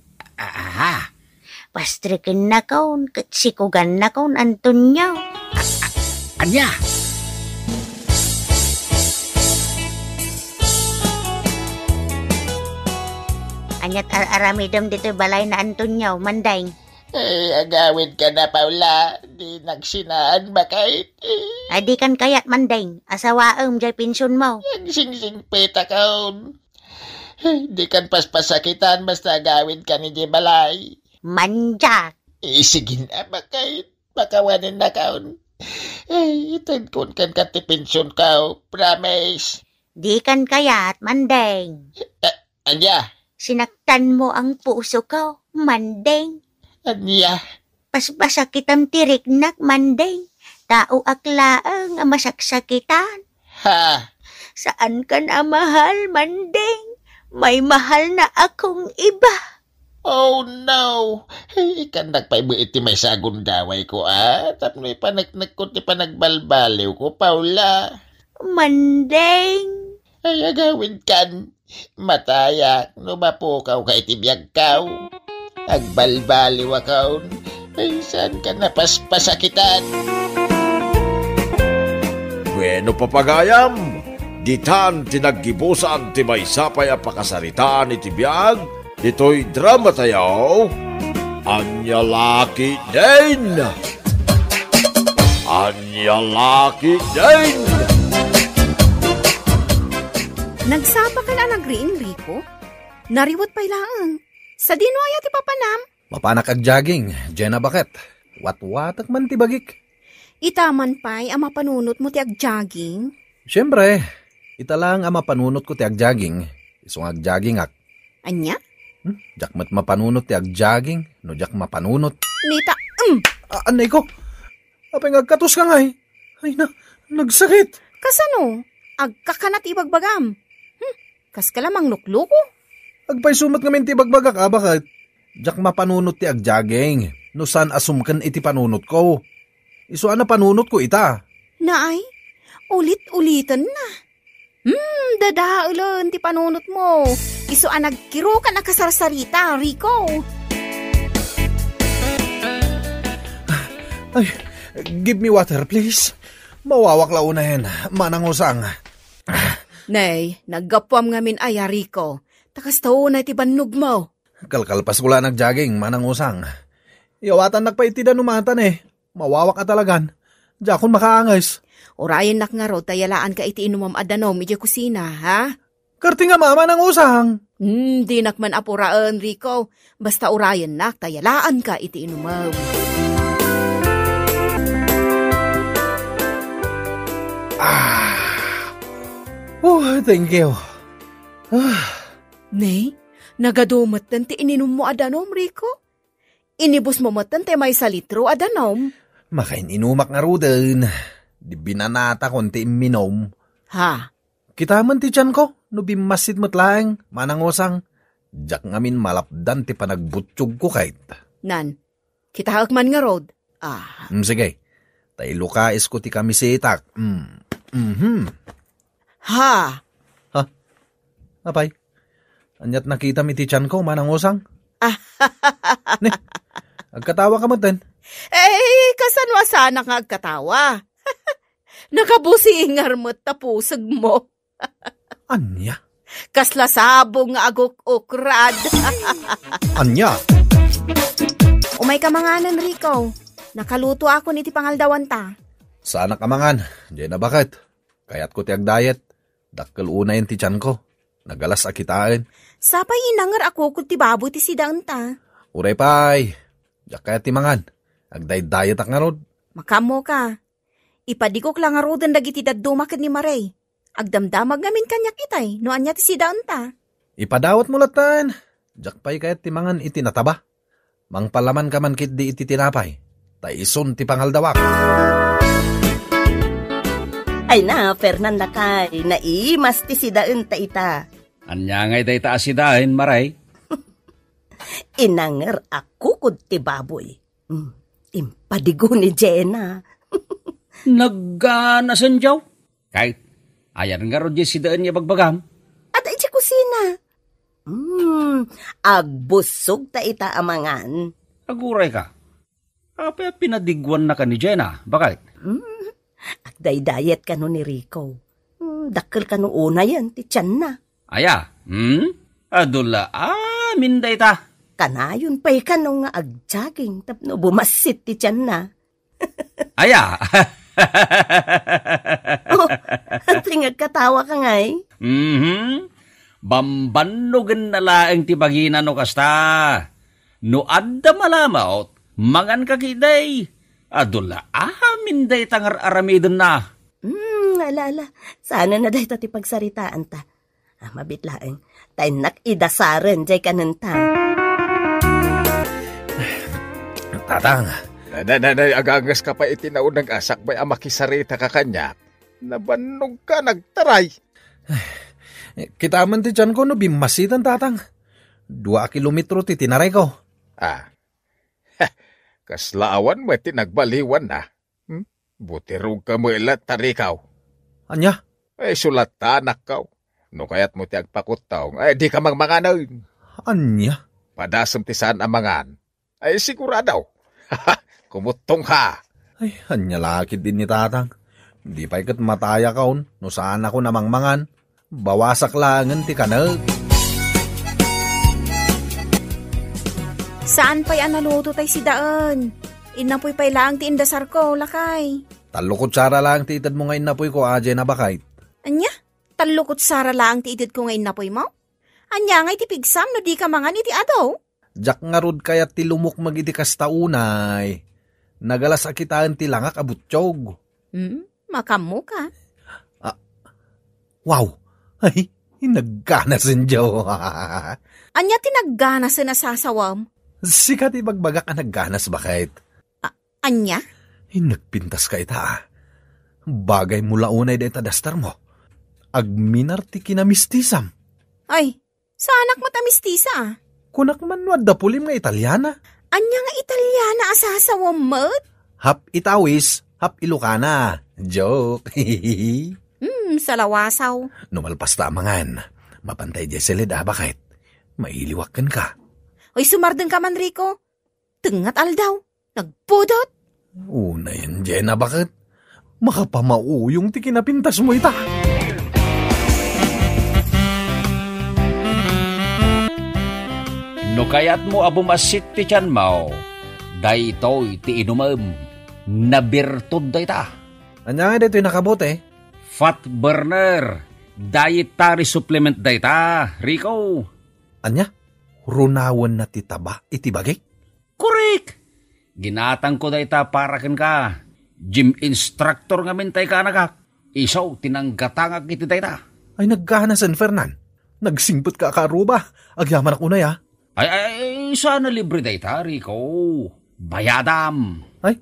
Speaker 4: Pastrikin na kaon, sikugan na kaon, Antonio.
Speaker 5: Anya?
Speaker 4: Anyat aramidam dito balay na Antonio, Manday.
Speaker 8: Agawid ka na, Paula. Di nagsinaan ba kahit?
Speaker 4: Adi kan kayat, Manday. Asawaam jay pinsyon mo.
Speaker 8: Sing-sing peta kaon. Di kan paspasakitan basta agawid ka ni Balay.
Speaker 4: Manjak.
Speaker 8: Sige na ba kahit pakawanin na kaon. Itagkon kan katipensyon ka, promise.
Speaker 4: Di kan kayat, Manday.
Speaker 8: Anya?
Speaker 4: Sinaktan mo ang puso ko, Manday.
Speaker 8: Anya?
Speaker 4: Paspasakitam tirik nak, Manday. Tao aklaang masaksakitan.
Speaker 8: Ha?
Speaker 4: Saan ka na mahal, Manday? May mahal na akong iba.
Speaker 8: Oh no! Ikan nagpaibo iti may sagun daway ko Tapos may panagnak ko ti panagbalbaliw ko, Paula.
Speaker 4: Mandeng.
Speaker 8: Ay agawin kan. Matayak, numapukaw ka iti biyag kaw. Agbalbaliw akaw. Ay saan ka napaspasakitan?
Speaker 1: Bueno papagayam, ditan tinaggibusan ti may sapay a pakasaritaan iti biyag, dito'y drama tayo, Anya Laki din! Anya Laki din!
Speaker 6: Nagsapa ka na nag-green, Rico? Nariwot pa ilaan. Sa dinuaya ti papanam?
Speaker 2: Mapanak ag jogging, Jenna bakit? Watwatak man ti bagik.
Speaker 6: Itaman pa'y ang mapanunot mo ti ag-jogging?
Speaker 2: Siyempre, ita lang ang mapanunot ko ti ag-jogging. Isong ag-jogging ak.
Speaker 6: Anya?
Speaker 2: Jak mat mapanunot ti ag-jogging, no jak mapanunot.
Speaker 6: Nita,
Speaker 2: Anay ko, apay ngagkatos ka nga Ay na, nagsakit.
Speaker 6: Kasano? Agkakanat ibagbagam. Kas ka lamang lukluko?
Speaker 2: Agpay sumat ngamin ti bagbagak bakit? Jak mapanunot ti ag-jogging, no san asumkan iti panunot ko. Isuan na panunot ko ita.
Speaker 6: Naay, ulit-ulitan na. Dadaulan ti panunot mo. Isuan nagkiro ka na kasarsarita, Rico.
Speaker 2: Ay, give me water, please. Mawawak launahin, manangusang.
Speaker 6: Nay, naggapwam ngamin ay, Rico. Takas tao na iti bannog mo.
Speaker 2: Kalkalpas ko lang nag-jogging, manangusang. Iawatan nagpaitidan numatan Mawawak ka talagan. Diakon makaangay.
Speaker 6: Orayan nak nga ro, tayalaan ka iti inumam adanom, iti kusina, ha?
Speaker 2: Karti nga mama ng usang.
Speaker 6: Di nakman apuraan, Rico. Basta orayan nak, tayalaan ka iti inumam.
Speaker 2: Thank you.
Speaker 6: Nay, nagadumatan ti ininom mo adanom, Rico? Inibus mo matan ti may salitro adanom?
Speaker 2: Makaininumak nga rudan. Di binanata konti minom.
Speaker 6: Ha?
Speaker 2: Kita man ti tiyan ko, no bimasit matlaeng, manangosang. Jak ngamin malapdan ti panagbutsyog ko kahit.
Speaker 6: Nan, kita hakman nga rod.
Speaker 2: Sige, tayo lukais ko ti kami sitak.
Speaker 6: Ha?
Speaker 2: Ha? Apay, anyat nakita mi ti tiyan ko, manangosang. Ne, agkatawa ka mo din.
Speaker 6: Kasanwa sana nga agkatawa. Nakabusingar mo't tapusag mo.
Speaker 2: Anya?
Speaker 6: Kaslasabong nga aguk-ukrad.
Speaker 2: Anya?
Speaker 6: Umay kamanganan, Rico. Nakaluto ako niti pangaldawan ta.
Speaker 2: Sana kamangan, diyan na bakit? Kayat ko ti ag-diet. Dakkel una yung ti tiyan ko. Nagalas akitaan.
Speaker 6: Sapay inangar ako kung ti baboy ti sidaan ta.
Speaker 2: Uray pay. Diyak kaya ti mangan. Agday-dayat ak nga rod.
Speaker 6: Makamo ka. Ipadigok lang nga rodan dagiti daddumakad ni Maray. Agdamdamag ngamin kanyak itay, no anya ti sidaan ta.
Speaker 2: Ipadawat mo latan. Diyak pay kaya ti mangan iti nataba. Mangpalaman ka man kit di iti tinapay. Taison ti pangaldawak.
Speaker 7: Ay na, Fernanda kay, naimas ti sidaan ta ita.
Speaker 5: Anya ngay day ta asidahin, Maray.
Speaker 7: Inanger ako kud ti baboy. Impadigo ni Jenna.
Speaker 5: Nagganasan jaw. Kahit ayan nga ron sidaan niya bagbagam.
Speaker 7: At ay ti kusina. Agbusog ta ita amangan.
Speaker 5: Aguray ka. Apa pinadigwan na ka ni Jenna? Bakit?
Speaker 7: At dayet ka no ni Rico. Dakkel ka no una yan, ti tiyan na.
Speaker 5: Aya, adula, minday ta.
Speaker 7: Kanayon pa'y ka no nga agjaging tapno bumasit ti tiyan na.
Speaker 5: Aya.
Speaker 7: Tingag katawa ka ngay.
Speaker 5: Bambanugan na laeng ti bagina no kasta. No adda malamaot, mangan kakiday. Adula, minday tangar aramidon na.
Speaker 7: Alala, sana na dahi ti pagsaritaan ta. Mabitlaeng, tayo nakidasaren jay kananta.
Speaker 2: Tatang.
Speaker 3: Agagas ka pa itinaunang asak bay amakisarita ka kanya. Nabanog ka, nagtaray.
Speaker 2: Kita man ti tiyan ko no bimasitan tatang. 2 kilometro ti tinaray ko.
Speaker 3: Kaslaawan mo tinagbaliwan na. Butirog ka mo ilat tarikaw.
Speaker 2: Anya?
Speaker 3: Sulat tanak ka. No kayat mo ti agpakutaw, di ka mangmanganan.
Speaker 2: Anya?
Speaker 3: Padasam ti saan amangan. Siguradaw. Kumutong ka.
Speaker 2: Anya lakit din ni tatang. Di pa ikat mataya kaon, no saan ako namangmangan. Bawasak langan ti kanag.
Speaker 6: Saan pa'y analuto tay si daan? Inapoy pa'y lang ti indasar ko, lakay.
Speaker 2: 3 kutsara lang ti itad mo ngayon napoy ko, Ajay na bakait.
Speaker 6: Anya? 3 kutsara lang ti itad ko ngayon napoy mo? Anya ngay ti pigsam no di ka mangan iti adaw?
Speaker 2: Jak nga rod kaya ti lumok magiti kastaunay. Nagalas akitaan ti langak abutsyog.
Speaker 6: Makamo ka.
Speaker 2: Wow! Ay, nagkanasin jaw.
Speaker 6: Anya tinaggana sa nasasawam?
Speaker 2: Sikat ibagbagak ang nagganas bakit?
Speaker 6: Anya?
Speaker 2: Nagpintas ka ita. Bagay mula unay da itadastar mo. Agminar ti kinamistisam.
Speaker 6: Ay, sa anak matamistisa
Speaker 2: Kunak man wadda pulim nga Italyana.
Speaker 6: Anya nga Italyana asasawam mat?
Speaker 2: Hap Itawis, hap Ilocana. Joke.
Speaker 6: Salawasaw.
Speaker 2: Numalpas tamangan. Mapantay Jesselid bakit? Mailiwakan ka.
Speaker 6: Oy, sumardeng ka man, Rico. Tengat aldaw. Nagpudot.
Speaker 2: Una yan, Jenna, bakit? Makapamauyong ti kinapintas mo ita.
Speaker 5: No kayat mo abumasit ti tiyan mo, daytoy ti inumam, nabirtud day ta.
Speaker 2: Anya nga dito yung nakabote?
Speaker 5: Fat burner, dietary supplement day ta, Rico.
Speaker 2: Anya? Runawan na titaba, itibagay?
Speaker 5: Correct! Ginatang ko day ta para ken ka. Gym instructor nga mintay ka nagak. Isaw, tinanggatangag iti day ta.
Speaker 2: Ay nagkahanasan, Fernan. Nagsingpot ka karuba. Agyaman ako na ya.
Speaker 5: Ay, sana libre day ta, Rico. Bayadam.
Speaker 2: Ay,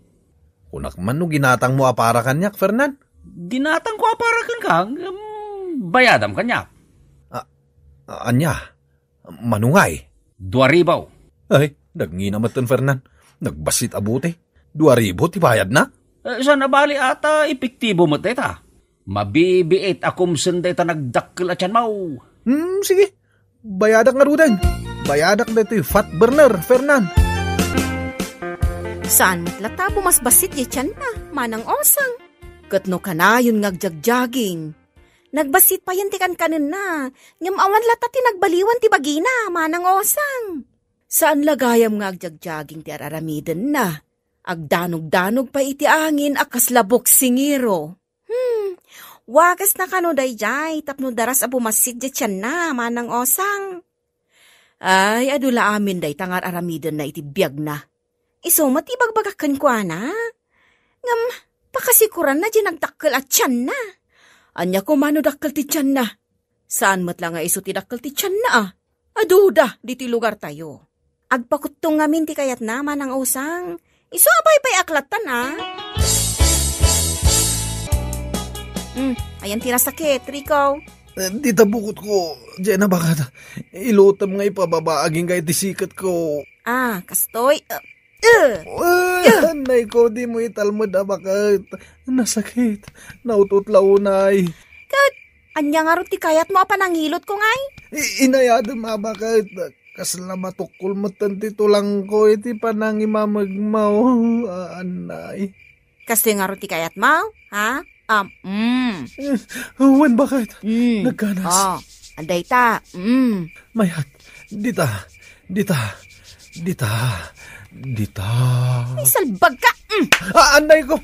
Speaker 2: kunak man no ginatang mo apara kanyak, Fernan.
Speaker 5: Ginatang ko apara ken ka, bayadam kanyak.
Speaker 2: Anya, manungay.
Speaker 5: 2,000.
Speaker 2: Ay, nagnginamat Fernan. Nagbasit abuti. 2,000 tibayad na?
Speaker 5: Sana bali ata epektibo mo ta. Mabibiit akum sunday ta nagdakkel at yan mau.
Speaker 2: Sige. Bayadak nga rudan. Bayadak na ito yung fat burner, Fernan.
Speaker 6: Saan matlata mas basit di tiyan na, manang osang. Katno ka na yun ngagjagjaging. Nagbasit pa yan ti kanin na. Ngam awan lata ti nagbaliwan ti bagina, manang osang. Saan lagayam ngagjagjaging ti araramiden na. Agdanog-danog pa iti angin akas labok singiro. Wagas na kano dayjay, tapno daras abumasid di tiyan na, manang osang. Ay, adula amin day tangar aramidon na itibiyag na. Iso matibagbagakan ko na. Ngam, pakasikuran na di nagdakkel at tiyan na. Anya ko mano dakkel ti tiyan na. Saan mat lang nga iso ti dakkel ti tiyan na ah. Aduda, di ti lugar tayo. Agpakutong ngamin ti kayat na, manang osang. Iso abay-bay aklatan ah. Ayan tinasakit, Rico.
Speaker 2: Di tabukot ko. Diyan na baka ilutam nga ipababaaging kay tisikat ko.
Speaker 6: Kastoy.
Speaker 2: Anay ko, di mo italmod bakit. Nasakit. Naututlaunay.
Speaker 6: Kat, anya nga ron ti kayat mo apanangilot ko ngay?
Speaker 2: Inayado bakit. Kasla matukul mo tantito lang ko. Iti panang imamagmaw. Anay.
Speaker 6: Kasi nga ron ti kayat mo? Ha?
Speaker 2: Wan bakit? Nagkanas.
Speaker 6: Anday ta.
Speaker 2: Mayat. Dita.
Speaker 6: Ay, salbag ka.
Speaker 2: Anday ko.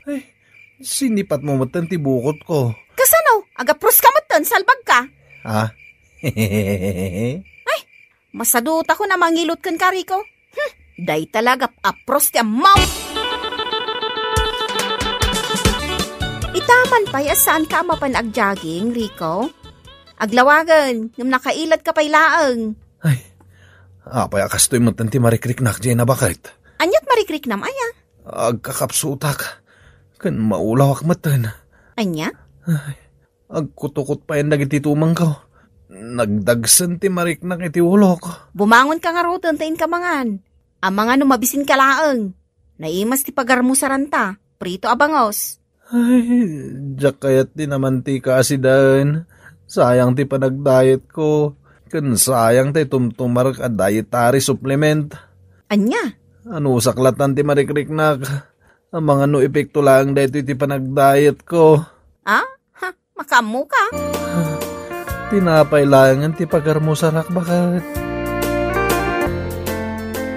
Speaker 2: Ay, sinipat mo matan ti bukot ko.
Speaker 6: Kasano? Agapros ka matan, salbag ka. Ay, masaduta ko na mangilot kan ka, Rico. Day talaga, apros ti amaw. Itaman pa'y saan ka mapanag-jogging, Rico? Aglawagan, ngam nakailat ka pa'y laang.
Speaker 2: Ay, apay akastoy mo tanti marikriknak dyan na bakit?
Speaker 6: Anyat marikrik nam, aya?
Speaker 2: Agkakapsutak, kan maulawak matan.
Speaker 6: Anya?
Speaker 2: Ay, agkutukot pa yan nagititumang ko. Nagdagsan ti mariknak iti ulok.
Speaker 6: Bumangon ka nga roton, tain ka mangan. Ang mga numabisin ka laang. Naimas ti pagarmo sa ranta, prito abangos.
Speaker 2: Ay, jak kayat di naman ti kaasidan. Sayang ti panag-diet ko. Kan sayang ti tumtumar ka dietary supplement.
Speaker 6: Anya?
Speaker 2: Ano saklatan ti marikriknak. Ang mga no epekto lang dito ti panag-diet ko.
Speaker 6: Makamu ka?
Speaker 2: Tinapailangan ti pagarmo sarak bakit.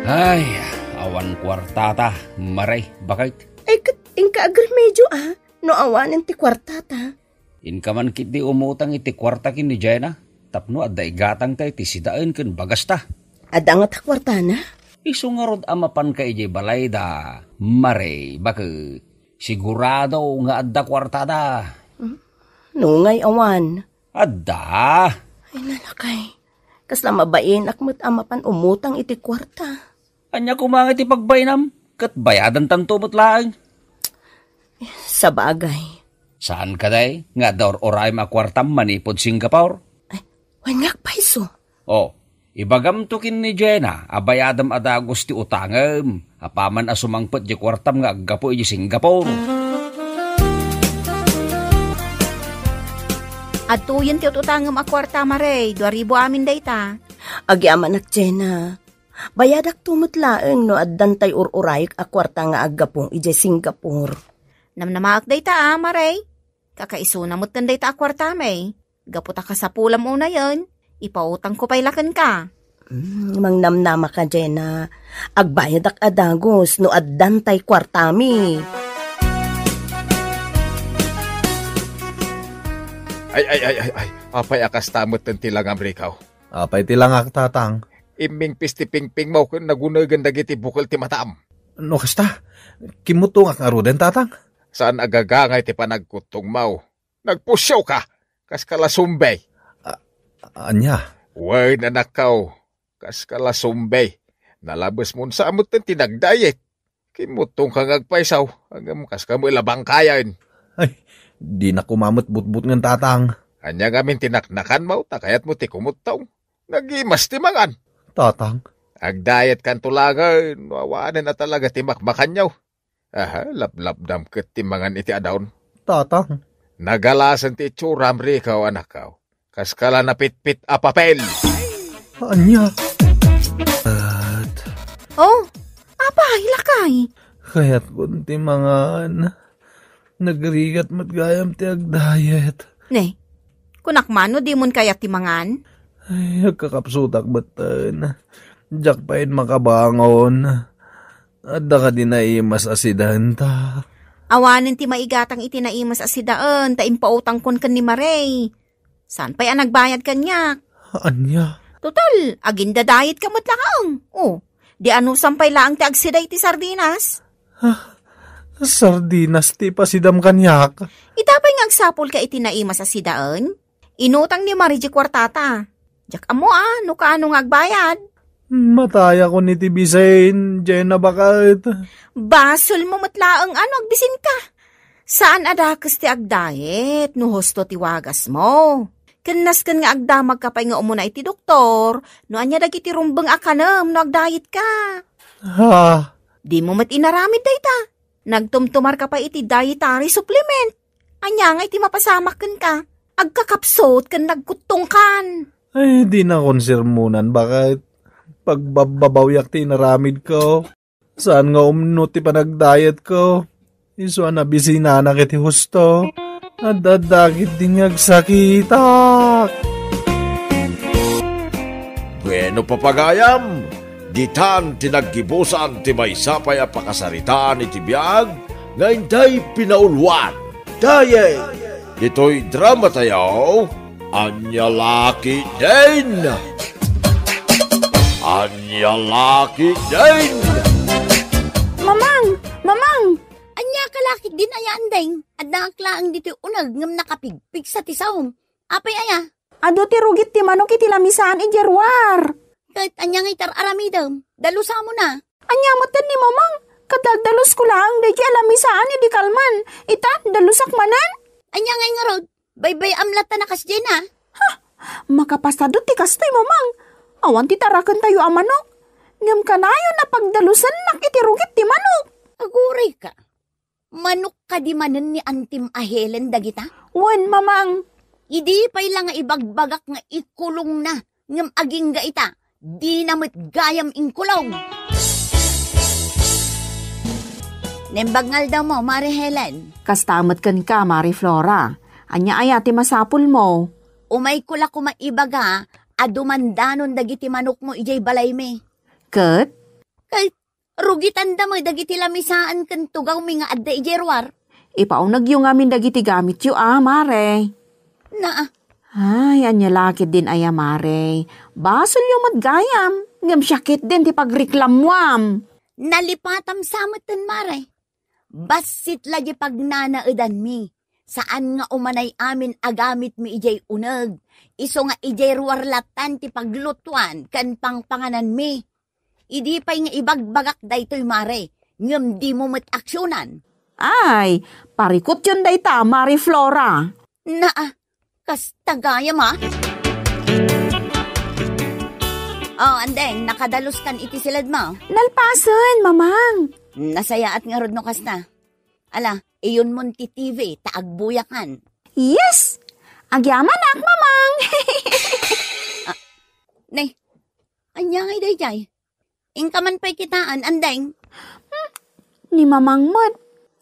Speaker 5: Ay, awan kwartata, maray, bakit?
Speaker 7: Ay, inka agremedyo no awanan ti kwartata.
Speaker 5: Inka man kit di umutang iti kwarta kin ni Jenna, tapno adda igatang tayo ti sidaan kin bagasta.
Speaker 7: Adda nga ta kwartana?
Speaker 5: Isu nga rod amapan ka ije balay da, maray, bakit? Sigurado nga adda kwartada.
Speaker 7: Nungay awan.
Speaker 5: Adda?
Speaker 7: Ay nalakay, kasla mabain akmat amapan umutang iti kwarta.
Speaker 5: Anya kumanga ti pagbaynam, kat bayadan tantumot lang.
Speaker 7: Sa bagay.
Speaker 5: Saan ka day? Nga daw oray makwartam manipod Singapore?
Speaker 7: Ay, wangak pa iso.
Speaker 5: Ibagam to kin ni Jenna, abayadam adagos ti utangam, apaman asumangpot di kwartam nga aggapo iji Singapore.
Speaker 6: At tuyin ti utangam akwarta maray, 2,000 amin day ta.
Speaker 7: Agi aman ak Jenna. Bayadak tumutlaeng no addantay ururayik akwarta nga aggapong iji Singapore.
Speaker 6: Namnamaak day ta maray. Kakaisuna mo't kan day ta akwarta may. Gaputa ka sa pulam una yon. Ipautang ko pa'y lakan ka.
Speaker 7: Mang namnama ka, Jenna. Agbayadak adagos no addantay kwartami.
Speaker 3: Ay. Apay akas tamot ng tilang Amerikaw.
Speaker 2: Apay tilangak tatang.
Speaker 3: Iming pisti-ping-ping mo kung nagunagan dagiti bukal ti mataam.
Speaker 2: No kasta, kimutungak nga ruden tatang.
Speaker 3: Saan agagangay ti panagkutong mau? Nagpusyaw ka, kas kalasumbay.
Speaker 2: Anya?
Speaker 3: Way nanakaw, kas kalasumbay. Nalabas mo sa amot ng tinagdayet. Kimutong kang agpaisaw, hanggang kas kamo ilabang kayan.
Speaker 2: Ay, di na kumamot but-but ng tatang.
Speaker 3: Anya ngamin tinaknakan mo, takayat mo ti kumutaw. Nagimas ti mangan.
Speaker 2: Tatang?
Speaker 3: Agdayet kan tulagan, wawanan na talaga ti makmakan nyaw. Lablabdam ket ti mangan iti adawon.
Speaker 2: Tatang?
Speaker 3: Nagalasan ti itsuram rikaw anakaw. Kaskala napit-pit a papel.
Speaker 2: Anya?
Speaker 6: Apay, lakay.
Speaker 2: Kaya't kunti mangan. Nagrigat matgayam ti agdayet.
Speaker 6: Ne, kunakmano di mon kayat ti mangan?
Speaker 2: Ay, agkakapsutak batan. Diyak pain makabangon. Adda ka din na imas asidanta.
Speaker 6: Awanin ti maigatang itinaimas asidaan, ta impautang kon kan ni Maray. Saan pa'y nagbayad kanyak?
Speaker 2: Anya?
Speaker 6: Total, aginda diet ka matlaang. Oh, di ano sampay laang ti agsiday ti sardinas?
Speaker 2: Sardinas ti pasidam kanyak.
Speaker 6: Itapay nga agsapol ka itinaimas asidaan? Inutang ni Marie di kwartata. Jak amo no kaano nga agbayad?
Speaker 2: Mataya ko ni Tibisain, Jenna bakit?
Speaker 6: Basol mo matlaang agbisin ka. Saan adakas ti agdayet, no hosto ti wagas mo? Kanas kan nga agdamag ka pa nga umuna iti doktor, no anya dagiti rumbeng akanam no agdayet ka.
Speaker 2: Ha?
Speaker 6: Di mo mat inaramid dayta. Nagtumtumar ka pa iti dietary supplement. Anya nga iti mapasamakan ka. Agkakapsot kan nagkutong kan.
Speaker 2: Ay, di na konsermunan, bakit? Pagbabawyak ti naramid ko. Saan nga umno ti panagdayet ko? Iso na bisina na kiti husto. Nadadagit din agsakitak.
Speaker 1: Bueno papagayam, ditan tinaggibusan ti maysapay a pakasaritaan iti biag, nga inday pinaulwan. Daye, ito'y drama tayo, Anya Laki din! Anya Laki din!
Speaker 4: Mamang! Anya kalakit din aya andeng. At nakaklaang dito unag ngam nakapigpig sa tisawom. Apay aya?
Speaker 6: Ado ti rugit ti manok iti lamisaan ijerwar.
Speaker 4: Kahit anya nga itar aramidam. Dalusa mo na.
Speaker 6: Anya matan ni mamang. Kadaldalos ko lang. Dagi alamisaan di kalman. Ita, dalusak manan.
Speaker 4: Anya nga nga rod. Baybay amlata na kasdyan ha.
Speaker 6: Makapasado ti kastoy mamang. Awan ti tarakan tayo ang manok. Ngam kanayo na pagdalusan nak iti rugit ti manok.
Speaker 4: Aguray ka. Manok ka di manan ni Antim Ahelen dagita?
Speaker 6: Wan mamang.
Speaker 4: Idi pa'y lang nga ibagbagak nga ikulong na. Ngam aging ga ita. Di namit gayam inkulong. Nembagngal daw mo, Mari Helen.
Speaker 6: Kastamat kan ka, Mari Flora. Anya ay ati masapul mo.
Speaker 4: Umay kula kumaibaga, adumandanon dagiti manok mo ijay balay me.
Speaker 6: Kat?
Speaker 4: Kahit rugitan da mo dagiti lamisaan kan tugaw mi nga adda ijerwar.
Speaker 6: Ipaunag yung amin dagiti gamit yu Mare.
Speaker 4: Na.
Speaker 6: Ay, anya lakit din aya, Mare. Basol yung madgayam. Ngam syakit din ti pagreklamwam.
Speaker 4: Nalipatam samatan, Mare. Basit lagi pagnanaadan mi. Saan nga umanay amin agamit mi ijay unag. Iso nga ijay ruwarlatan ti paglutuan kan pangpanganan mi. Idi pa'y nga ibagbagak daytoy, Mare. Ngam di mo mat aksyonan.
Speaker 6: Ay, parikot yun dayta, Mari Flora.
Speaker 4: Kas tagaya ma? Oh, andeng, nakadalos kan iti silad mo.
Speaker 6: Nalpasan, mamang.
Speaker 4: Nasaya at nga rod no kas na. Ala, iyon mon ti TV, taagbuyakan.
Speaker 6: Yes! Agyaman ak, mamang.
Speaker 4: Nay, anya ngay dayjay. Ingkaman pa'y kitaan, andeng.
Speaker 6: Ni mamang mod.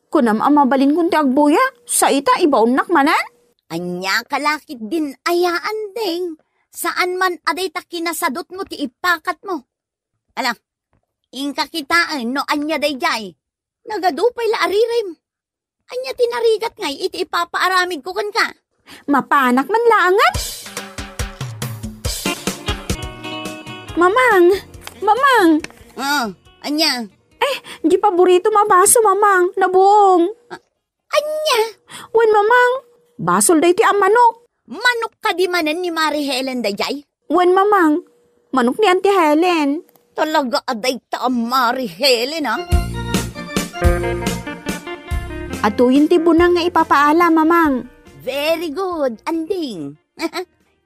Speaker 6: Kunam amabalin kun ti agbuya, sa ita ibaunak manan.
Speaker 4: Anya kalakit din aya, andeng. Saan man aday ta kinasadot mo ti ipakat mo. Ala, ingka kitaan no anya dayjay. Nagadupay la aririm. Anya tinarigat ngay iti ipapaaramid ko kan ka.
Speaker 6: Mapanak man laangan. Mamang.
Speaker 4: Anya.
Speaker 6: Di paborito mabaso, mamang. Nabuong.
Speaker 4: Anya.
Speaker 6: Wen, mamang. Basol day ti ang manok.
Speaker 4: Manok ka di manan ni Mari Helen dayjay?
Speaker 6: Wen, mamang. Manok ni Auntie Helen.
Speaker 4: Talaga aday ta ang Mari Helen, ha?
Speaker 6: Atuyin ti bunang nga ipapaala, mamang.
Speaker 4: Very good, anding.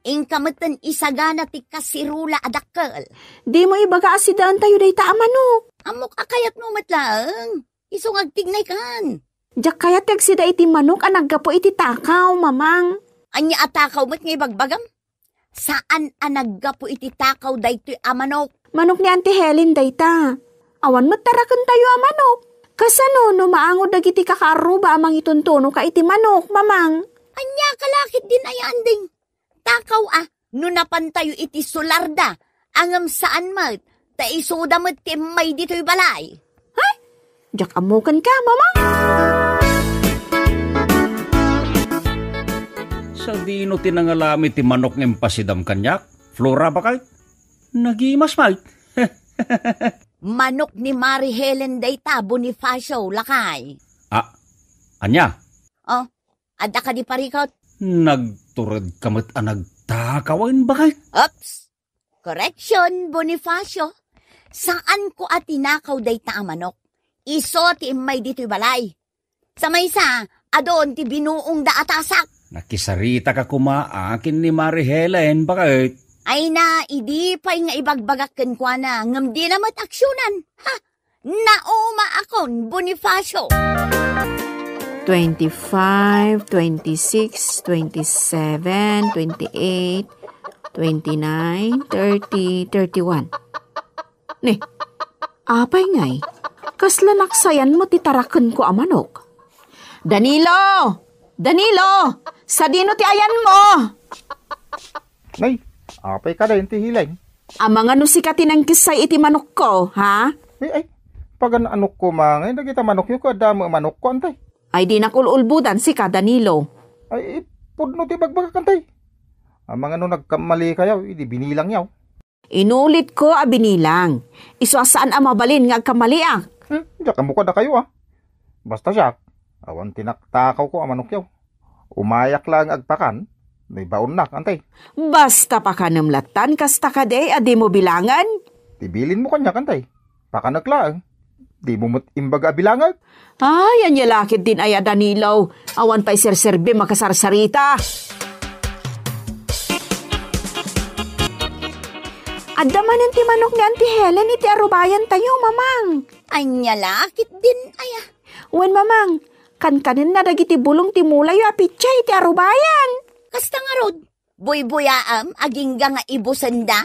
Speaker 4: Ingkamatan isagana ti kasirula adakkel.
Speaker 6: Di mo ibaga asidaan tayo day ta manok.
Speaker 4: Amok akayat mo matlaang. Isong agtignay kan.
Speaker 6: Diyak kaya tegsida iti manok ang naggapo iti takaw, mamang.
Speaker 4: Anya atakaw mo't ngay bagbagam? Saan ang naggapo iti takaw daytoy amanok?
Speaker 6: Manok ni Auntie Helen day ta. Awan mo't tarakan tayo amanok. Kasano no maangod dagiti kakaruba amang ituntuno ka iti manok, mamang.
Speaker 4: Anya kalakit din ay anding. Takaw no napantayo iti sularda. Angam saan mat, ta isuda mat ti may dito'y balay.
Speaker 6: Hay? Diyak amukan ka, mamang.
Speaker 5: Sa dino tinangalami ti manok ng pasidam kanyak? Flora ba kay? Nagimas may.
Speaker 4: Manok ni Mari Helen dayta Bonifacio lakay.
Speaker 5: Anya?
Speaker 4: Oh, adda ka di parikot.
Speaker 5: Nagturad kamat nagtakawan ba kay?
Speaker 4: Oops! Correction, Bonifacio. Saan ko at tinakaw dayta ang manok? Iso ti imay dito'y balay. Sa maysa, adon ti binuong da atasak.
Speaker 5: Nakisarita ka kumaakin ni Mari Helen, bakit?
Speaker 4: Ay na, idi pa'y nga ibagbagakken kwa na, ngam di namat aksyonan. Ha? Nauma akon, Bonifacio.
Speaker 6: 25, 26, 27, 28, 29, 30, 31. Ni, apay ngay, kasla naksayan mo titaraken ko ang manok. Danilo! Danilo! Sa dino ti ayan mo!
Speaker 9: Nay, apay ka dahin ti hilay.
Speaker 6: Amang ano si katinang kisay iti manok ko, ha?
Speaker 9: Ay, pag anok ko mangay, nagita manok yung kadama manok ko, antay.
Speaker 6: Ay di nakululbudan si ka, Danilo.
Speaker 9: Ay, pudno ti bagbagak, antay. Amang ano nagkamali kayaw, hindi binilang yaw.
Speaker 6: Inulit ko a binilang. Iso saan ang mabalin nga agkamaliak?
Speaker 9: Diyak ang bukod na kayo, Basta siya, awan tinaktakaw ko ang manok yaw. Umayak lang agpakan, may baon na, antay.
Speaker 6: Basta pa ka namlatan, kasta ka de, adi mo bilangan?
Speaker 9: Tibilin mo kanya, antay. Pakanaglaang, di mo imbaga bilangan.
Speaker 6: Ay, yan yalakit din ay Danilo. Awan pa'y serserbe makasarsarita. Adamanan ti manok ni Auntie Helen iti arubayan tayo, mamang.
Speaker 4: Anya lakit din, aya.
Speaker 6: Wen, mamang, kanin na dagiti bulong ti mulay apitchay iti arubayan.
Speaker 4: Kasta nga rod, buy-buyaam, aging nga ibusanda.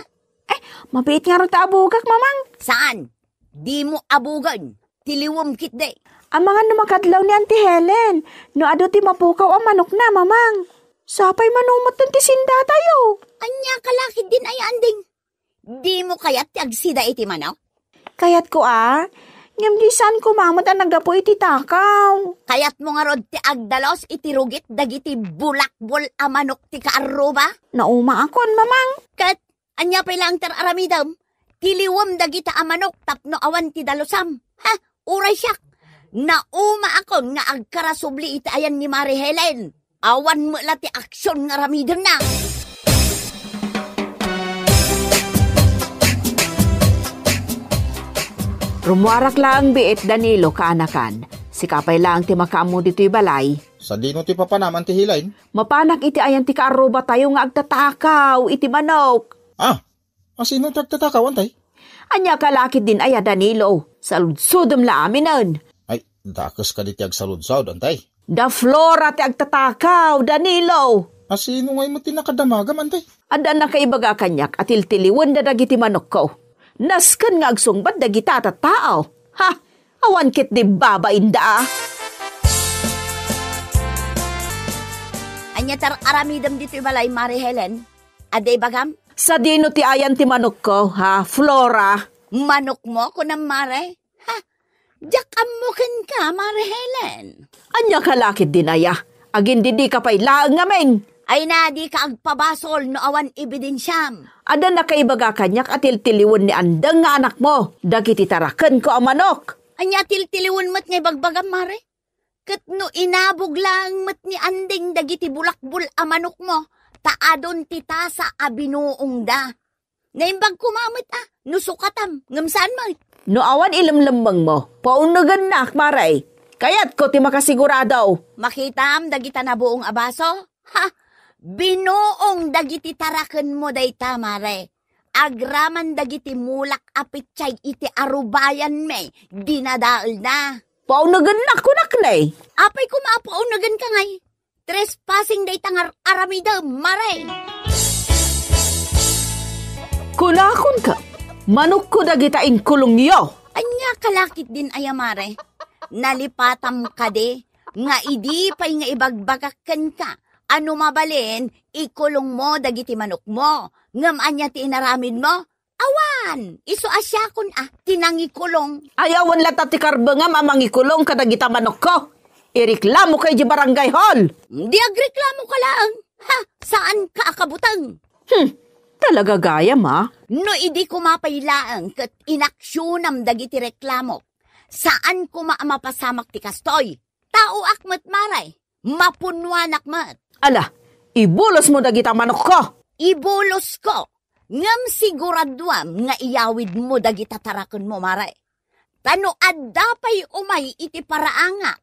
Speaker 6: Mabait nga ro ta abugak, mamang.
Speaker 4: Saan? Di mo abugan, tiliwom kit de.
Speaker 6: Ang mga numakadlaw ni Auntie Helen, no ado ti mapukaw ang manok na, mamang. Sapay manumot ti sinda tayo.
Speaker 4: Anya kalakit din ay anding. Di mo kayat ti agsida iti manok?
Speaker 6: Kayat ko ngam di saan kumamot ang nagapo iti takaw.
Speaker 4: Kayat mo nga rod ti agdalos iti rugit dagiti bulakbol a manok ti kaaruba?
Speaker 6: Nauma akon, mamang.
Speaker 4: Kat, anya pa'y lang aramidam, tiliwam dagita a manok tapno awan ti dalosam. Ha, uray siyak. Nauma akon nga agkarasubli iti ayan ni Mari Helen. Awan mo la ti aksyon nga ramidam na.
Speaker 6: Rumuarak lang biit Danilo kaanakan. Si kapay lang ti makamu dito'y balay.
Speaker 9: Sa dino ti papanaman ti hilain?
Speaker 6: Mapanak iti ayan ti kaaruba tayo nga agtatakaw iti manok.
Speaker 9: Sino tagtatakaw, antay?
Speaker 6: Anya kalakit din aya Danilo. Saludsudom la aminan.
Speaker 9: Ay, dakas ka di ti agsaludsawd, antay.
Speaker 6: Da Flora ti agtatakaw, Danilo.
Speaker 9: Sino ngay mo tinakadamagam, antay?
Speaker 6: Ada na kaibaga kanyak at iltiliwan da dagiti manok ko. Nasken nga agsungbat dagita at tao. Ha? Awan kit di babain da.
Speaker 4: Anya aramidam dito'y balay, Mari Helen. Aday bagam?
Speaker 6: Sa dino ti ayan ti manok ko, ha? Flora.
Speaker 4: Manok mo kunam Mare? Ha? Diyak amukin ka, Mari Helen.
Speaker 6: Anya kalakit din aya. Agin di ka pa'y laang ngamen.
Speaker 4: Ay na, di ka agpabasol no awan ebidensyam.
Speaker 6: Ada na kaibaga kanyak at tiltiliwan ni andang nga anak mo. Dagiti taraken ko ang manok.
Speaker 4: Anya tiltiliwan mat ngay bagbagam, Mare? Kat no inabog lang mat ni anding dagiti bulakbul a manok mo. Taadon ti tasa a binuong da. Naimbag kumamit no sukatam, ngamsaan mo.
Speaker 6: No awan ilamlamang mo, paunagan na, Mare. Kaya't ko ti makasigurado.
Speaker 4: Makitam dagita na buong abaso? Ha? Binuong dagiti taraken mo dayta, Mare. Agraman dagiti mulak apitchay iti arubayan me. Dinadaal na.
Speaker 6: Paunagan na kunak na eh.
Speaker 4: Apay kumapaunagan ka ngay. Trespassing dayta nga aramida, Mare.
Speaker 6: Kunakon ka. Manok ko dagitain kulong yo.
Speaker 4: Anya kalakit din aya, Mare. Nalipatam ka de. Nga idi pa'y nga ibagbagakan ka. Ano mabalin, ikulong mo dagiti manok mo. Ngam anya ti inaramid mo. Awan, iso asyakon tinangikulong.
Speaker 6: Ayawan lata ti karbangam amang ikulong kadagita manok ko. Ireklamo kay di barangay hall.
Speaker 4: Di agreklamo ka lang. Ha, saan ka akabutang?
Speaker 6: Talaga gayam ha?
Speaker 4: No idi ko mapailaang kat inaksyon dagiti reklamo. Saan ko mapasamak ti kastoy? Tao akmat maray, mapunwan akmat.
Speaker 6: Ala, ibulos mo dagita manok ko.
Speaker 4: Ibulos ko. Ngam siguraduam nga iyawid mo dagita tarakon mo maray. Tano adda pa'y umay iti paraanga.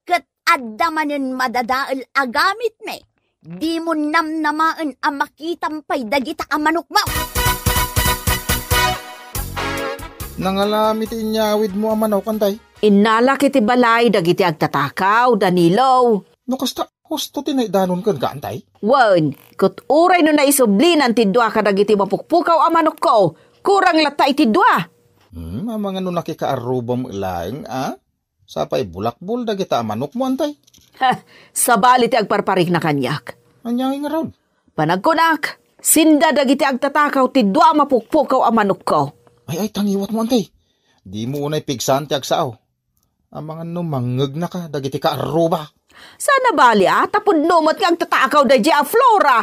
Speaker 4: Kat adda manen madadaal agamit me. Di mo namnamaan ang makitampay dagita ang manok mo.
Speaker 9: Nangalamit inyawid mo ang manok, antay.
Speaker 6: Inala kiti balay dagiti agtatakaw, Danilo.
Speaker 9: No kasta, husto tinaidanon kan ka, antay?
Speaker 6: Wan, kut uray no naisublinan ti dua ka dagiti mapukpukaw ang manok ko, kurang lata iti dua.
Speaker 9: Mga no nakikaarubam ilaing, Sapay bulakbol dagita ang manok mo, antay.
Speaker 6: Sabali ti agparparik na kanyak.
Speaker 9: Anyay nga raw.
Speaker 6: Panagkunak, sinda dagiti agtatakaw ti dua mapukpukaw ang manok ko.
Speaker 9: Ay, tangiwat mo, antay. Di mo unay pigsan ti agsaaw. Ang mga mangeg na ka, dagiti ka aruba.
Speaker 6: Sana bali tapod numot nga agtatakaw da a Flora.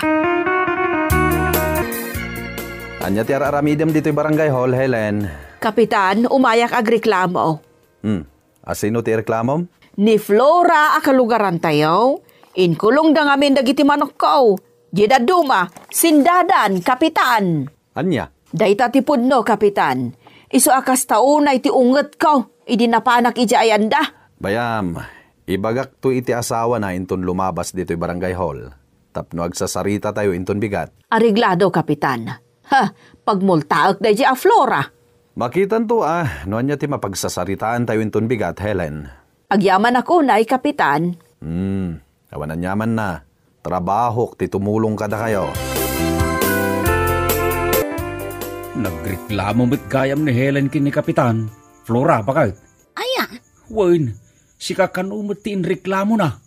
Speaker 10: Anya ti aramidem dito'y barangay hall, Helen.
Speaker 6: Kapitan, umayak agreklamo.
Speaker 10: Asino ti reklamo?
Speaker 6: Ni Flora akalugaran tayo, inkulong da ngamin dagiti manok ko. Jeda duma, sindadan, kapitan.
Speaker 10: Anya?
Speaker 6: Dayta ti pudno, kapitan. Isu akas taunay ti unget ko, idi napanak ija ayanda.
Speaker 10: Bayam, ibagak to iti asawa na inton lumabas dito'y barangay hall. Tapno agsasarita tayo inton bigat.
Speaker 6: Ariglado, kapitan. Pagmultaak da a Flora.
Speaker 10: Makitan to no anya ti mapagsasaritaan tayo inton bigat, Helen.
Speaker 6: Agyaman ako na kapitan.
Speaker 10: Awanan yaman na. Trabaho, ti tumulong kada kayo.
Speaker 5: Nagreklamo mo't gayam ni Helen kini Kapitan. Flora, bakit?
Speaker 4: Aya.
Speaker 5: Wen, si kakanumot ti reklamo na.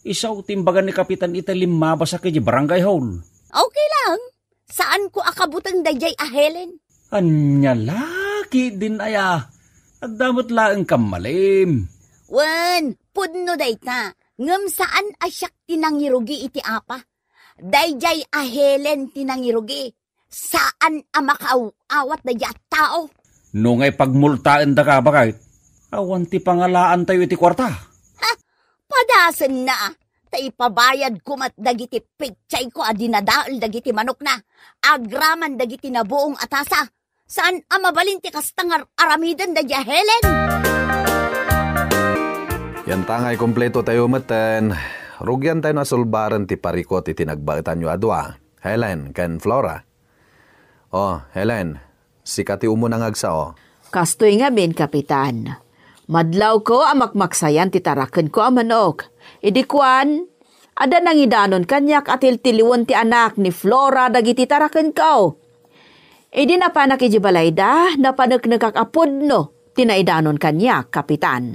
Speaker 5: Isaw timbagan ni Kapitan italimaba sa kaya barangay hall.
Speaker 4: Okay lang. Saan ko akabutang dayjay Helen?
Speaker 5: Anya laki din aya. Agdamot laeng kamalim.
Speaker 4: Wen, pudno dayta. Ngam saan asyak tinangirugi iti apa? Dayjay Helen tinangirugi. Saan makauawat na at tao?
Speaker 5: No ngay pagmultaan da ka bakit? Awan ti pangalaan tayo iti kwarta.
Speaker 4: Padasan na. Taipabayad kumat dagiti pichay ko adinadaal dagiti manok na. Agraman dagiti na buong atasa. Saan mabalin ti kastangar aramidan da Helen?
Speaker 10: Yan tangay kompleto tayo maten. Rugyan tayo na sulbaran ti parikot iti nagbaitan nyo adwa. Helen, ken Flora. Helen, sikati umunang agsa
Speaker 6: Kastoy nga bin, kapitan. Madlaw ko amakmaksayan ti taraken ko ang manok. Idikwan, ada nang idanon kanyak atil tiliwan ti anak ni Flora dagiti taraken ko. Idi napanak ijibalayda, napanak nakakapod no, tinaidanon kanyak, kapitan.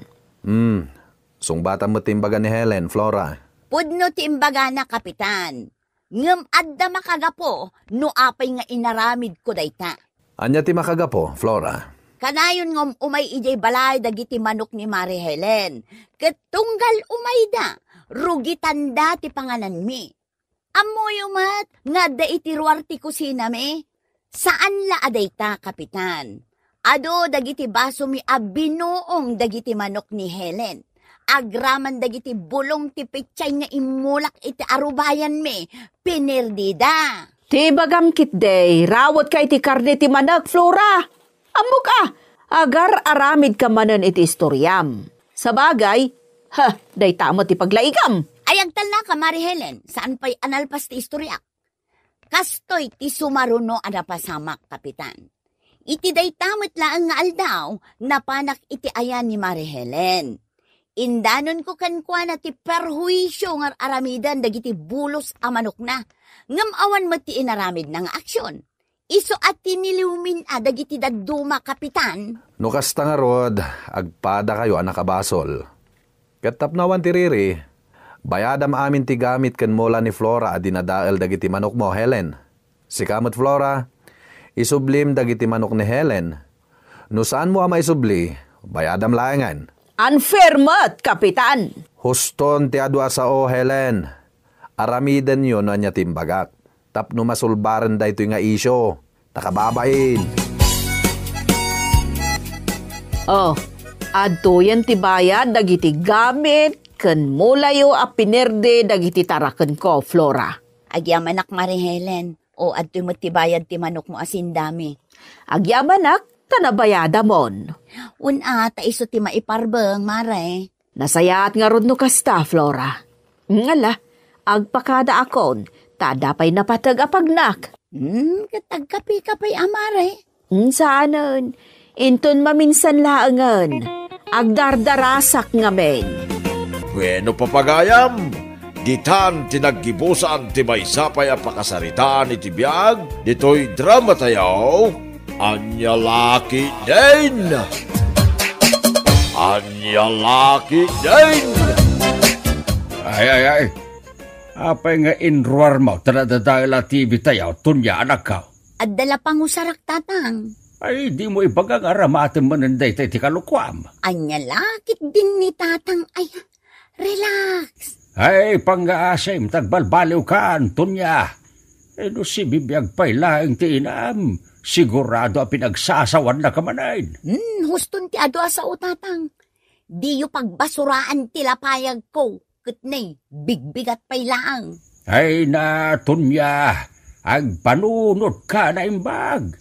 Speaker 10: Sungbatan mo timbaga ni Helen, Flora.
Speaker 4: Pudno timbaga na, kapitan. Ngam adda makagapo, no apay nga inaramid ko dayta.
Speaker 10: Anya ti makagapo, Flora?
Speaker 4: Kanayon ngom umay ijay balay dagiti manok ni Mari Helen. Ketunggal umay da, rugitan da ti panganan mi. Amoy umat, nga da itiruar ti kusina mi. Saan la adayta, kapitan? Ado dagiti baso mi abinuong dagiti manok ni Helen. Agraman dagiti bulong ti pichay nga imulak iti arubayan mi. Pinirdida.
Speaker 6: Ti bagam kitday, rawat kay ti karne ti manok, Flora. Amok agar aramid ka manan iti istoryam. Sa bagay, day tamo ti paglaigam.
Speaker 4: Ayagtal na ka, Mari Helen, saan pa'y analpas ti istoryak? Kastoy ti sumaruno adapasamak, kapitan. Iti day tamot laang nga aldaw, napanak iti ayan ni Mari Helen. Indanon ko kankwa na ti perhuisyo ng aramidan dagiti bulos a manok na. Ngam awan mo ti inaramid ng aksyon. Iso at tiniliumin dagiti daduma, kapitan.
Speaker 10: No kasta nga rod, agpada kayo anakabasol. Katapnawan ti riri, bayadam amin ti gamit ken mola ni Flora dinadael dagiti manok mo, Helen. Si kamot Flora, isublim dagiti manok ni Helen. No saan mo ama isubli, bayadam laengan.
Speaker 6: Unfair mat, kapitan.
Speaker 10: Huston ti adwa sao, Helen. Aramidan yun anya timbagak. Tapno masulbaran da ito nga isyo. Nakababain.
Speaker 6: Oh, adto yan ti bayad dagiti gamit ken mulayo a pinerde dagiti taraken ko, Flora.
Speaker 4: Agyamanak Mari Helen, o adto'y mattibayad ti manok mo asindami.
Speaker 6: Agyamanak tanabayada mon.
Speaker 4: Una, taiso ti maiparbeng, Mare.
Speaker 6: Nasayat nga rod no kasta, Flora. Ngala, agpakada akon, tadapay napatag apagnak.
Speaker 4: Katagkapi-kapay, Mare.
Speaker 6: Saanan, inton maminsan laangan, agdardarasak nga men.
Speaker 1: Bueno papagayam, ditan tinaggibusan ti maysapay a pakasaritaan iti biag, dito'y drama tayaw, Anya Laki din! Anya Laki din!
Speaker 5: Ay. Apay nga inruar mo, tanadadala TV tayaw, tunya anak ka.
Speaker 4: At dala pang usarak tatang.
Speaker 5: Ay, di mo ibagang aramatin mananday tayo ti kalukwam.
Speaker 4: Anya Lakit din ni tatang. Ay, relax.
Speaker 5: Ay, pang-aasim, tagbalbaliw ka, Antonia. No si bibiyag pa'y laing ti inam. Sigurado ang pinagsasawan na kamanayin.
Speaker 4: Huston ti ado sa utatang. Di yu pagbasuraan ti lapayag ko. Kutnay, bigbigat pa'y laang.
Speaker 5: Ay na, Tonya, agpanunod ka na imbag.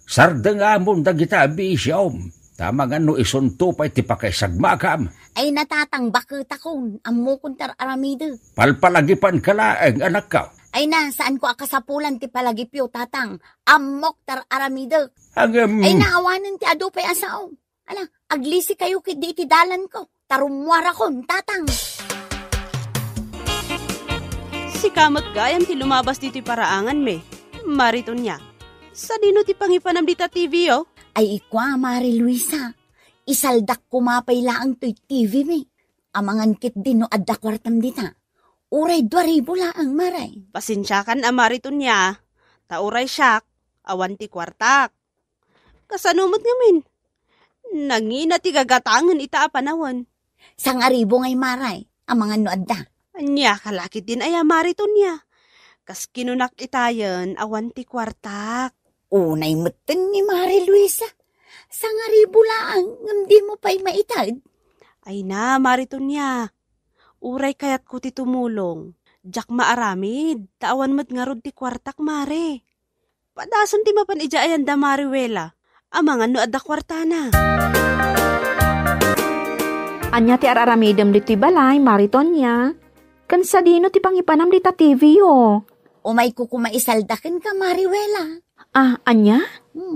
Speaker 5: Sarda nga mong dagita bisyom. Tamang ano isunto pa'y ti pakaisagmakam.
Speaker 4: Ay natatang bakit akong amukuntar aramido.
Speaker 5: Palpalagipan ka laeng anak ka.
Speaker 4: Ay na, saan ko akasapulan ti palagipyo, tatang. Amok tar aramido. Ay naawanan ti ado pa'y asaw. Ala, aglisi kayo kit di itidalan ko. Tarumwara kon, tatang.
Speaker 11: Si kamot gayam ti lumabas dito'y paraangan me. Mariton niya. Sa dino ti pangipanam dita TV oh.
Speaker 4: Ay ikwa, Mari Luisa. Isaldak kumapay laang to'y TV me. Amangan kit din no adda kwartam dita. Uray 2,000 laang, Maray.
Speaker 11: Pasensyakan mariton niya. Tauray siyak. Awan ti kwartak. Kasanumot ngamin. Nangina ti gagatangan ita apanawan.
Speaker 4: Sangaribo ngay, Maray. Amangan no adda.
Speaker 11: Anya, kalakit din ay mariton niya. Kas kinunak itayan, awan ti kwartak.
Speaker 4: Unay meten ni Mari Luisa. Sangaribo laang, ngam di mo pa'y maitad.
Speaker 11: Ay na, mariton niya. Uray kayat ko ti tumulong. Jak maaramid, taawan mo't nga rod ti kwartak, Mare. Padason ti mapan ija ayan da, Mariwela. Amangan no adda kwartana.
Speaker 6: Anya ti araramidem dito'y balay, mariton niya. Kansa dino ti pangipanam dita TV oh.
Speaker 4: Umay ko kumaisaldakin ka, Mariwela.
Speaker 6: Anya?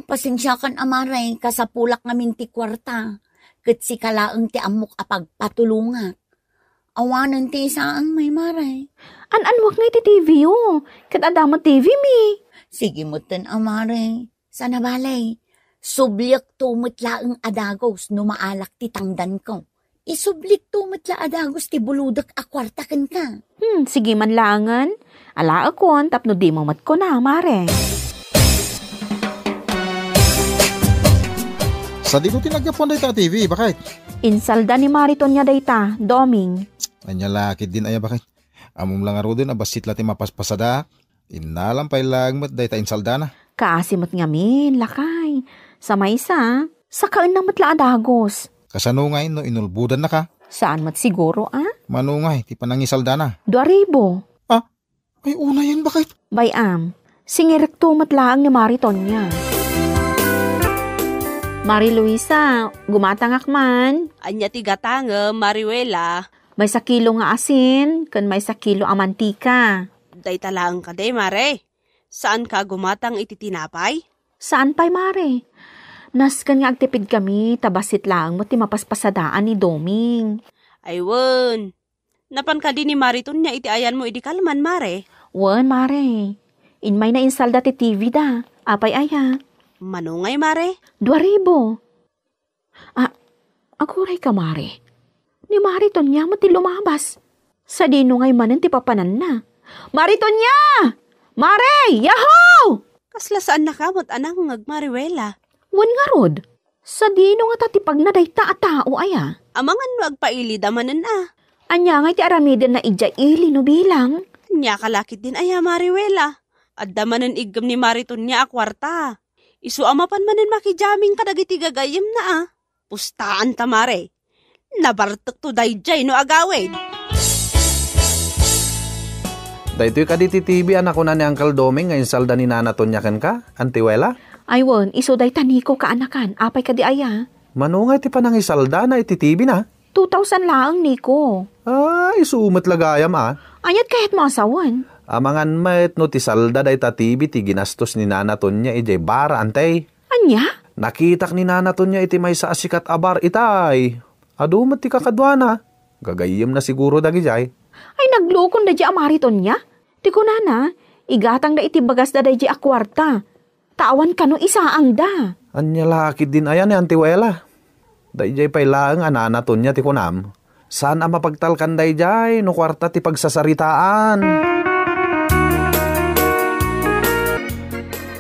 Speaker 4: Pasensyakan, Amaray, kasapulak ngamin ti kwarta. Kat si kalaang ti amok apagpatulungat. Awanan ti isaang may Maray.
Speaker 6: Anwag nga ti TV oh. Kat adamo TV mi.
Speaker 4: Sige mo ten, Amaray. Sana balay. Sublik tumot laang adagos no maalak ti tangdan ko. Isublik tumot la adagos ti buludak akwartakan ka.
Speaker 6: Sige man langan. Ala akon tapno di mo mat ko na, Mare.
Speaker 9: Sa di ko tinagapon dayta TV, bakit?
Speaker 6: Insalda ni Mariton niya dayta, doming.
Speaker 9: Anya Laki din aya bakit? Amom lang aro din abasit lati mapaspasada. Inalam pay lagmat dayta insalda na.
Speaker 6: Kaasimot ngamin, lakay. Sa maysa, sa kaan na matla adagos.
Speaker 9: Kasanungay no inulbudan na ka.
Speaker 6: Saan mat siguro
Speaker 9: Manungay, ti panangisalda na.
Speaker 6: 2,000.
Speaker 9: Ay una yan bakit?
Speaker 6: Bayam, singirekto matlaang ni Mariton niya. Mari Luisa, gumatangak man.
Speaker 11: Anya ti gatanga, Mariwela.
Speaker 6: May 1 kilo nga asin, kan may 1 kilo ang mantika.
Speaker 11: Day talaang ka day, Mare. Saan ka gumatang iti tinapay?
Speaker 6: Saan pa'y, Mare? Naskan nga agtipid kami, tabasit lang mo ti mapaspasadaan ni Doming.
Speaker 11: Aywan. Napan ka din ni Mariton niya iti ayan mo idikalman, Mare.
Speaker 6: Wan, Mare. Inmay na insalda ti TV da. Apay aya.
Speaker 11: Manungay, Mare?
Speaker 6: 2,000. Aguray ka, Mare. Ni Mariton niya mo ti lumabas. Sa dino ngay manan ti papanan na. Mariton niya! Mare! Yahoo!
Speaker 11: Kasla saan nakamot anang ngagmariwela?
Speaker 6: Wan nga rod. Sa dino nga tatipag na day ta tao aya.
Speaker 11: Amangan no agpaili damanan
Speaker 6: Anya nga ti aramiden na ija ili no bilang.
Speaker 11: Nya kalakit din aya Mariwela. Adda manen igam ni Mariton niya akwarta. Isu amapan manen makijaming kadagiti gagayem na Pustaan ta Mare. Nabartek to dayjay no agawid.
Speaker 10: Dahito ka di TV anak ko na ni Uncle Doming ngayon salda ni Nana Tonyakan ka, Antiwela?
Speaker 6: Aywan, iso day taniko ka anakan. Apay ka di aya.
Speaker 10: Manungay ti panang isalda na iti TV na?
Speaker 6: 2,000 laang, Niko.
Speaker 10: Ay, sumat lagayam
Speaker 6: Ayat kahit masawan.
Speaker 10: Amangan met no ti salda day ta TV ti ginastos ni Nana Tonya ijay bara antay.
Speaker 6: Anya?
Speaker 10: Nakitak ni Nana Tonya iti may sa asikat abar itay. Adumat ti kakadwana. Gagayim na siguro dagi jay.
Speaker 6: Ay naglukon da di amariton niya. Ti kunana, igatang da iti bagas da di akwarta. Tawan ka no isaang da.
Speaker 10: Anya lakid din ayan ni Antiwela. Dayjay pay laang ananaton niya ti kunam. Saan ang mapagtalkan dayjay no kwarta ti pagsasaritaan.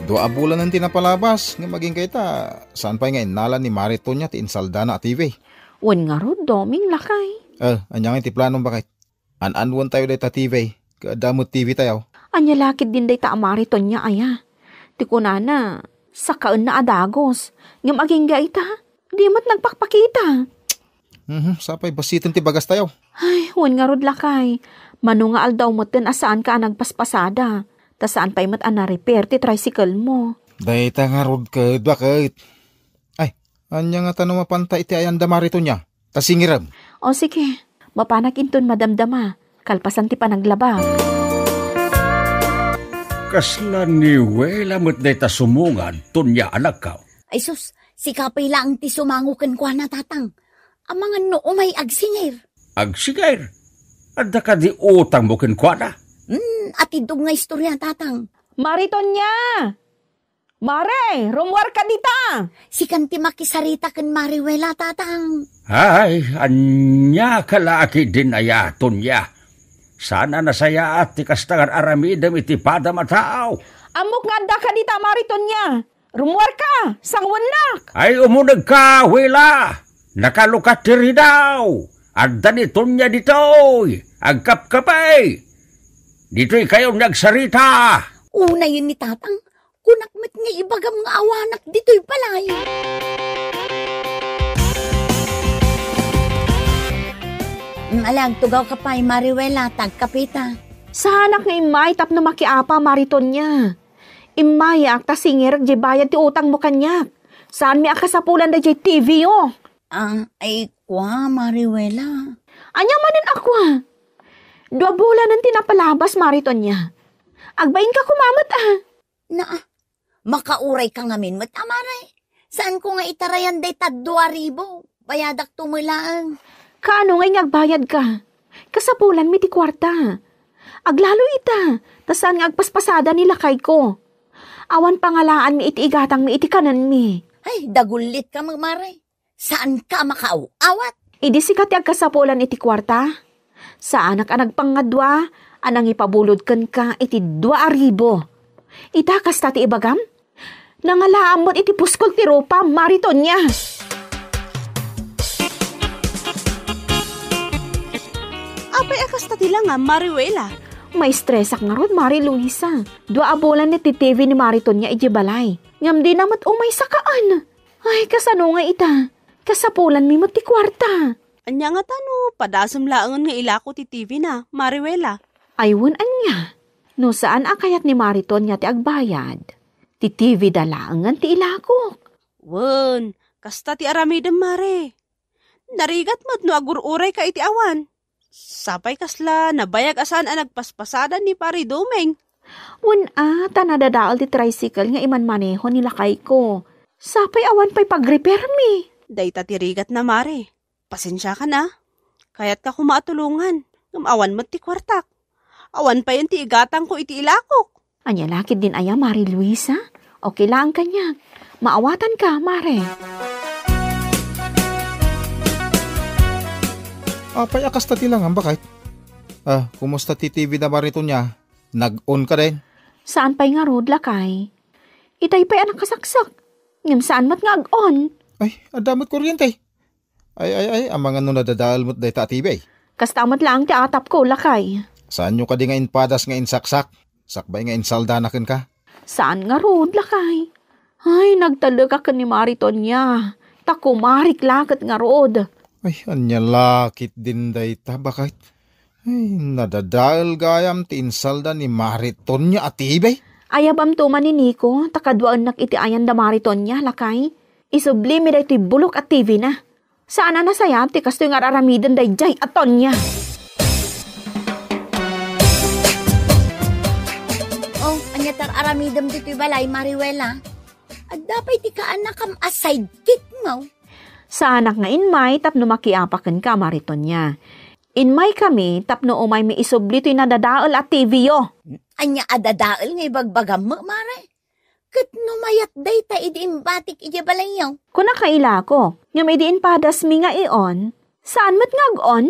Speaker 9: 2 bulan ang tinapalabas nga maging kayta. Saan pa nga inalan ni Mariton niya ti insaldana at TV?
Speaker 6: Wan nga ro, doming lakay.
Speaker 9: Anyang ti planong bakit? An-anwan tayo day ta TV. Kadamot TV tayo.
Speaker 6: Anya lakid din day ta amariton niya aya. Ti kunana, sakaon na adagos. Ngam aging gaita, di mo't nagpakpakita.
Speaker 9: Sapay basitin ti bagas tayo.
Speaker 6: Ay, wan nga rod lakay. Manungaal daw mo't din asaan ka nagpaspasada. Ta saan pa'y mo't repair ti tricycle mo.
Speaker 9: Day ta nga rod ka, bakit? Ay, anya nga tanong mapanta iti ayan damarito niya. Tasingiram.
Speaker 6: O sige, mapanak inton madamdama. Kalpasan ti panaglaba.
Speaker 5: Kasla ni Wela mo't day ta sumungan, Tonya anak ka.
Speaker 4: Ay sus, si kapay lang ti sumangukan kwa na tatang. Ang mga noo may agsingir.
Speaker 5: Agsigayr? Adda ka di utang mo ken kwa na?
Speaker 4: Atidog nga istorya tatang.
Speaker 6: Mariton niya! Mare, rumwar ka dita!
Speaker 4: Si kanti makisarita ken Mariwela tatang.
Speaker 5: Ay, anya kalaki din aya, Tonya. Sana nasaya at tikastangan aramidam iti padam at tao.
Speaker 6: Amok nga da ka dita, Mariton niya! Rumwar ka! Sangwanak!
Speaker 5: Ay, umunag ka, Wela! Nakalukat tiri daw! Adda ni Tonya ditoy! Agkapkapay! Dito'y kayo nagsarita!
Speaker 4: Una yun ni tatang. Kunakmat nga ibagam nga awanak dito'y palay. Alang, tugaw ka pa, Mariwela, tagkapita.
Speaker 6: Sanak nga imay tap na makiapa, Mariton niya. Imayak ta singir di bayad ti utang mo kanyak. Saan mi akasapulan da di TV yo?
Speaker 4: Ay kwa, Mariwela.
Speaker 6: Anya manin ako 2 bulan ang tinapalabas, Mariton niya. Agbain ka kumamat
Speaker 4: Makauray ka ngamin mat amaray. Saan ko nga itarayan day ta 2,000? Bayadak tumulaan.
Speaker 6: Kaano ngay ngagbayad ka? Kasapulan mi ti kwarta. Aglalo ita, tasan nga agpaspasada nila kay ko. Awan pangalaan mi iti igatang mi iti kanan mi.
Speaker 4: Ay, dagulit ka magmaray. Saan ka makauawat?
Speaker 6: Idi sikat ti agkasapulan iti kwarta. Saan ka nagpangadwa, anang ipabulod kan ka iti 2,000. Itakas ta ti ibagam? Nangalaam mo't iti puskol ti ropa, Mariton niya.
Speaker 11: Apay akas ta lang Mariwela.
Speaker 6: May stressak nga rod, Mari Luisa. 2 bulan ni TV ni Mariton niya iti balay. Ngam di namat umay sakaan. Ay, kasano nga ita? Kasapulan mi ti kwarta.
Speaker 11: Anya nga tano, padasam laangan nga ilako ti TV na, Mariwela.
Speaker 6: Aywan anya. No saan akayat ni Mariton niya ti agbayad? Ti TV dalaangan ti ilako.
Speaker 11: Wen, kasta ti aramidem Mare. Narigat mat no agururay ka iti awan. Sapay kasla, nabayag asan ang nagpaspasada ni Pari Domeng.
Speaker 6: Wen tanadadaal ti tricycle nga iman maneho nila kay ko. Sapay awan pa'y pag-repair mi.
Speaker 11: Day tatirigat na Mare. Pasensya ka na. Kaya't ka kumatulungan. Awan mat ti kwartak. Awan pa yan ti igatang ko iti ilakok.
Speaker 6: Anya lakid din aya, Mari Luisa. Okay lang kanya. Maawatan ka, Mare.
Speaker 9: Apay akas ta tilang ang bakit? Kumusta ti TV na marito niya? Nag-on ka din?
Speaker 6: Saan pa'y nga rod, lakay? Itay pa'y anak kasaksak. Ngam saan mat nga ag-on?
Speaker 9: Ay, adamot kuryente. Ay, ang mga nadadahal mo't day ta TV.
Speaker 6: Kastamat lang ti atap ko, lakay.
Speaker 9: Saan nyo ka di nga inpadas nga insaksak? Sakbay nga insaldanakin ka?
Speaker 6: Saan nga roon, lakay? Ay, nagtalag ka ni Mariton niya. Takumarik lakat nga rood.
Speaker 9: Ay, anya lakit din dayta. Bakit? Ay, nadadaal gayam ti insalda ni Mariton niya atibay.
Speaker 6: Ayabam tuman ni Nico, takadwaan nak iti ayan da Mariton niya, lakay. Isubli mi da ito'y bulok at TV na. Saan na nasaya, ti kasto yung araramidan day jay aton niya.
Speaker 4: Oh, anyatar aramidam dito'y balay, Mariwela. At dapat ti kaan na kam aside kick mo.
Speaker 6: Sa anak nga inmay, tapno makiapakan ka, Mariton niya. Inmay kami, tapno umay may isubli to'y nadadaal at TV yo.
Speaker 4: Anya adadaal nga ibagbagam mo, Mare. Kat numayat day ta idiimbatik iti balayaw.
Speaker 6: Kung nakaila ko, nga may diin padas mi nga iyon, saan mat nga agon?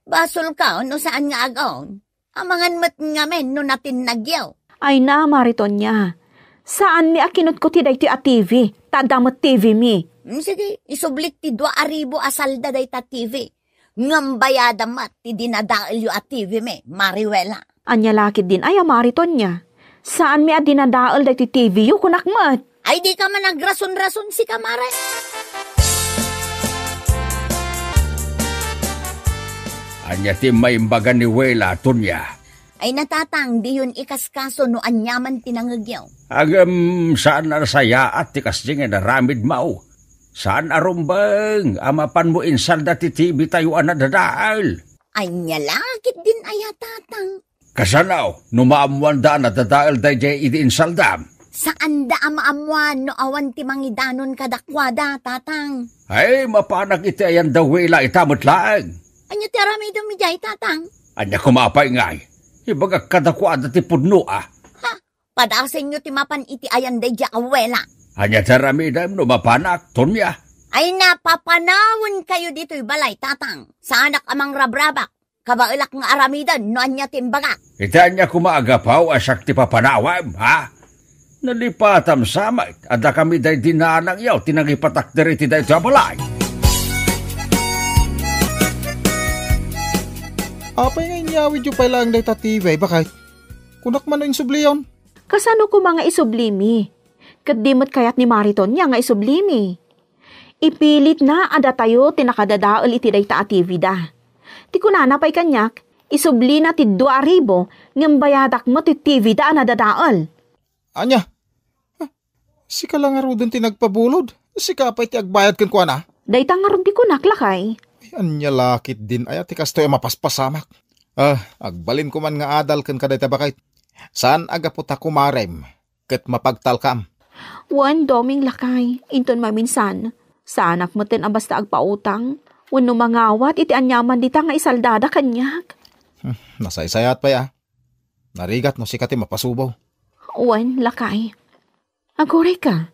Speaker 4: Basol ka no saan nga agon? Amangan mat nga men no natin nagyaw.
Speaker 6: Ay na, Mariton niya. Saan mi akinot ko ti day ti a TV? Tadamot TV mi.
Speaker 4: Sige, isublik ti 2,000 asalda day ta TV. Ngambayada mat ti dinadaal yu a TV mi, Mariwela.
Speaker 6: Anya lakid din ay Mariton niya. Saan mi a dinadaal day ti TV yu kunakmat?
Speaker 4: Ay di ka man nagrason-rason si Kamare.
Speaker 5: Anya ti may imbaga ni Wela, Tunya.
Speaker 4: Ay natatang, di yun ikaskaso no anyaman tinangagyaw.
Speaker 5: Agam, saan na saya at tikas di nga naramid mao? Saan arumbang? Amapan mo insalda ti TV tayo anadadaal.
Speaker 4: Ay nyalakit din ay tatang.
Speaker 5: Kasanaw, numaamuan da nadadaal da jay idi insaldam.
Speaker 4: Saan da amaamuan no awan ti mangidanon kadakwada, tatang?
Speaker 5: Ay, mapanag iti ayan da Wela itamot laang.
Speaker 4: Anya ti arami dumijay, tatang?
Speaker 5: Anya kumapay ngay. Ibaga kadakwada ti pudno ah.
Speaker 4: Ha, padasin nyo ti mapan iti ayan day ja awela.
Speaker 5: Anya taramidam no mapanak, Tunya.
Speaker 4: Ay napapanawon kayo dito'y balay, tatang. Sa anak amang rabrabak. Kabailak nga aramidan no anya timbaga.
Speaker 5: Ita anya kumaagapaw asak ti papanawam, ha? Nalipatam samay. Ada kami day dinanang yaw, tinangipatak diri ti day sa balay.
Speaker 9: Apay nga inyawid yung pala ang data TV, bakit? Kunak man no insubliyon.
Speaker 6: Kasano ko mga isublimi? Kadimot kayat ni Mariton niya nga isublimi. Ipilit na ada tayo tinakadadaal iti day ta TV da. Ti kunana pa'y kanyak, isubli na ti 2,000 ngam bayadak mo ti TV da nadadaal.
Speaker 9: Anya? Si ka lang nga rodon ti nagpabulod. Si ka pa'y ti agbayad kan kwa na.
Speaker 6: Day ta nga ron ti kunak lakay.
Speaker 9: Anya lakit din ay ati kastoy mapaspasamak. Agbalin ko man nga adal kan kaday tabakait. Saan agapot ako marem? Ket mapagtalkam.
Speaker 6: Wan doming lakay, inton maminsan. Sanak mo tin basta agpautang. Wano mangawat iti anyaman dita nga isaldada kanyak.
Speaker 9: Nasaysayat pa ya. Narigat no si kati mapasubaw.
Speaker 6: Wan lakay. Agoray ka.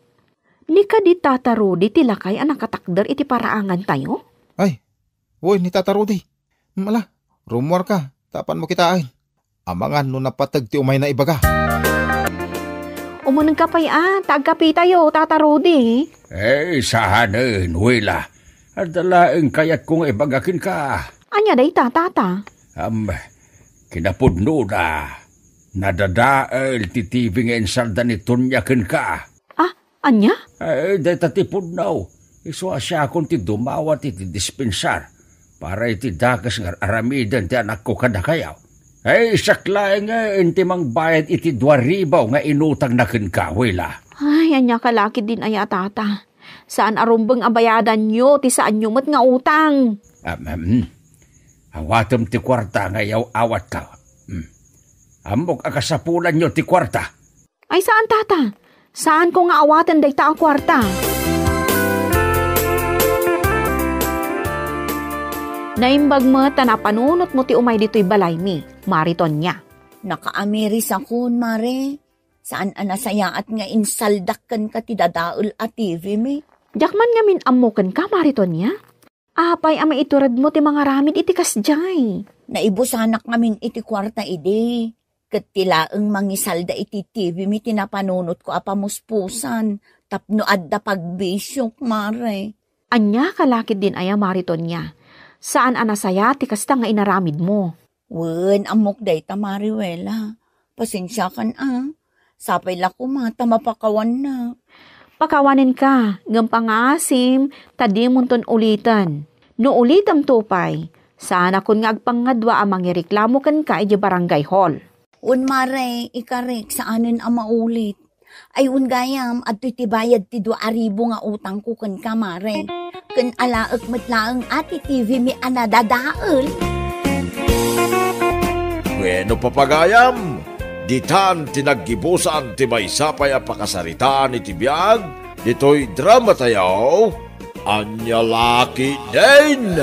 Speaker 6: Ni ka di tatarudi ti lakay ang nakatakder iti paraangan tayo?
Speaker 9: Ay, woy ni Tata Rudy. Mala, rumor ka. Tapan mo kitain. Amangan no napatag ti umay na ibaga.
Speaker 6: Umunang kapay tagkapi tayo, Tata Rudy.
Speaker 5: Sahanan, Wela. Adalaeng kayat kong ibagakin ka.
Speaker 6: Anya day tata?
Speaker 5: Kinapudno na. Nadadaal ti TV nga insalda ni Tunyakin ka.
Speaker 6: Anya?
Speaker 5: Day tatipudnaw. Iswa siya akong ti dumawat iti dispensar para iti dakas nga aramidan ti anak ko kada kayaw. Sakla nga inti mang bayad iti 2,000 nga inutang na ka, Wela.
Speaker 6: Ay, anya kalaki din ay tata. Saan arumbang abayadan nyo ti saan nyo mat nga utang?
Speaker 5: Awatom ti kwarta nga yaw awat ka. Amok akasapulan nyo ti kwarta.
Speaker 6: Ay saan tata? Saan ko nga awatan day ta ang kwarta? Naimbag mo tanapanunot mo ti umay dito'y balay mi, Mariton niya.
Speaker 4: Nakaamiris akon, Mare. Saan anasayaat nga insaldakan ka ti dadaul at TV mi?
Speaker 6: Jakman nga min amukan ka, Mariton niya. Apay ama iturad mo ti mga ramid iti kasjay.
Speaker 4: Naibusanak ngamin iti kwarta ide. Kat tilaang mangisalda iti TV mi tinapanunot ko apamuspusan. Tapno adda pagbisyok, Mare.
Speaker 6: Anya kalakid din aya, Mariton niya. Saan anasaya ti kasta nga inaramid mo?
Speaker 4: Wen, amok day ta Mariwela. Pasensya kan Sapay la kumata mapakawan na.
Speaker 6: Pakawanin ka, ngam pangasim, tadi munton ulitan. No ulitam tupay, sana kun nga agpangadwa ang mangireklamo kan ka iti barangay hall.
Speaker 4: Un mare, ikarek saanin ang maulit. Ay un gayam, at ti bayad ti 2,000 nga utang ko kan ka mare. Kan alaak matlaang ati TV mi anadadaal.
Speaker 1: Bueno papagayam, ditan tinaggibusan ti maysapay a pakasaritaan iti biag, dito'y drama tayo, Anya Laki din!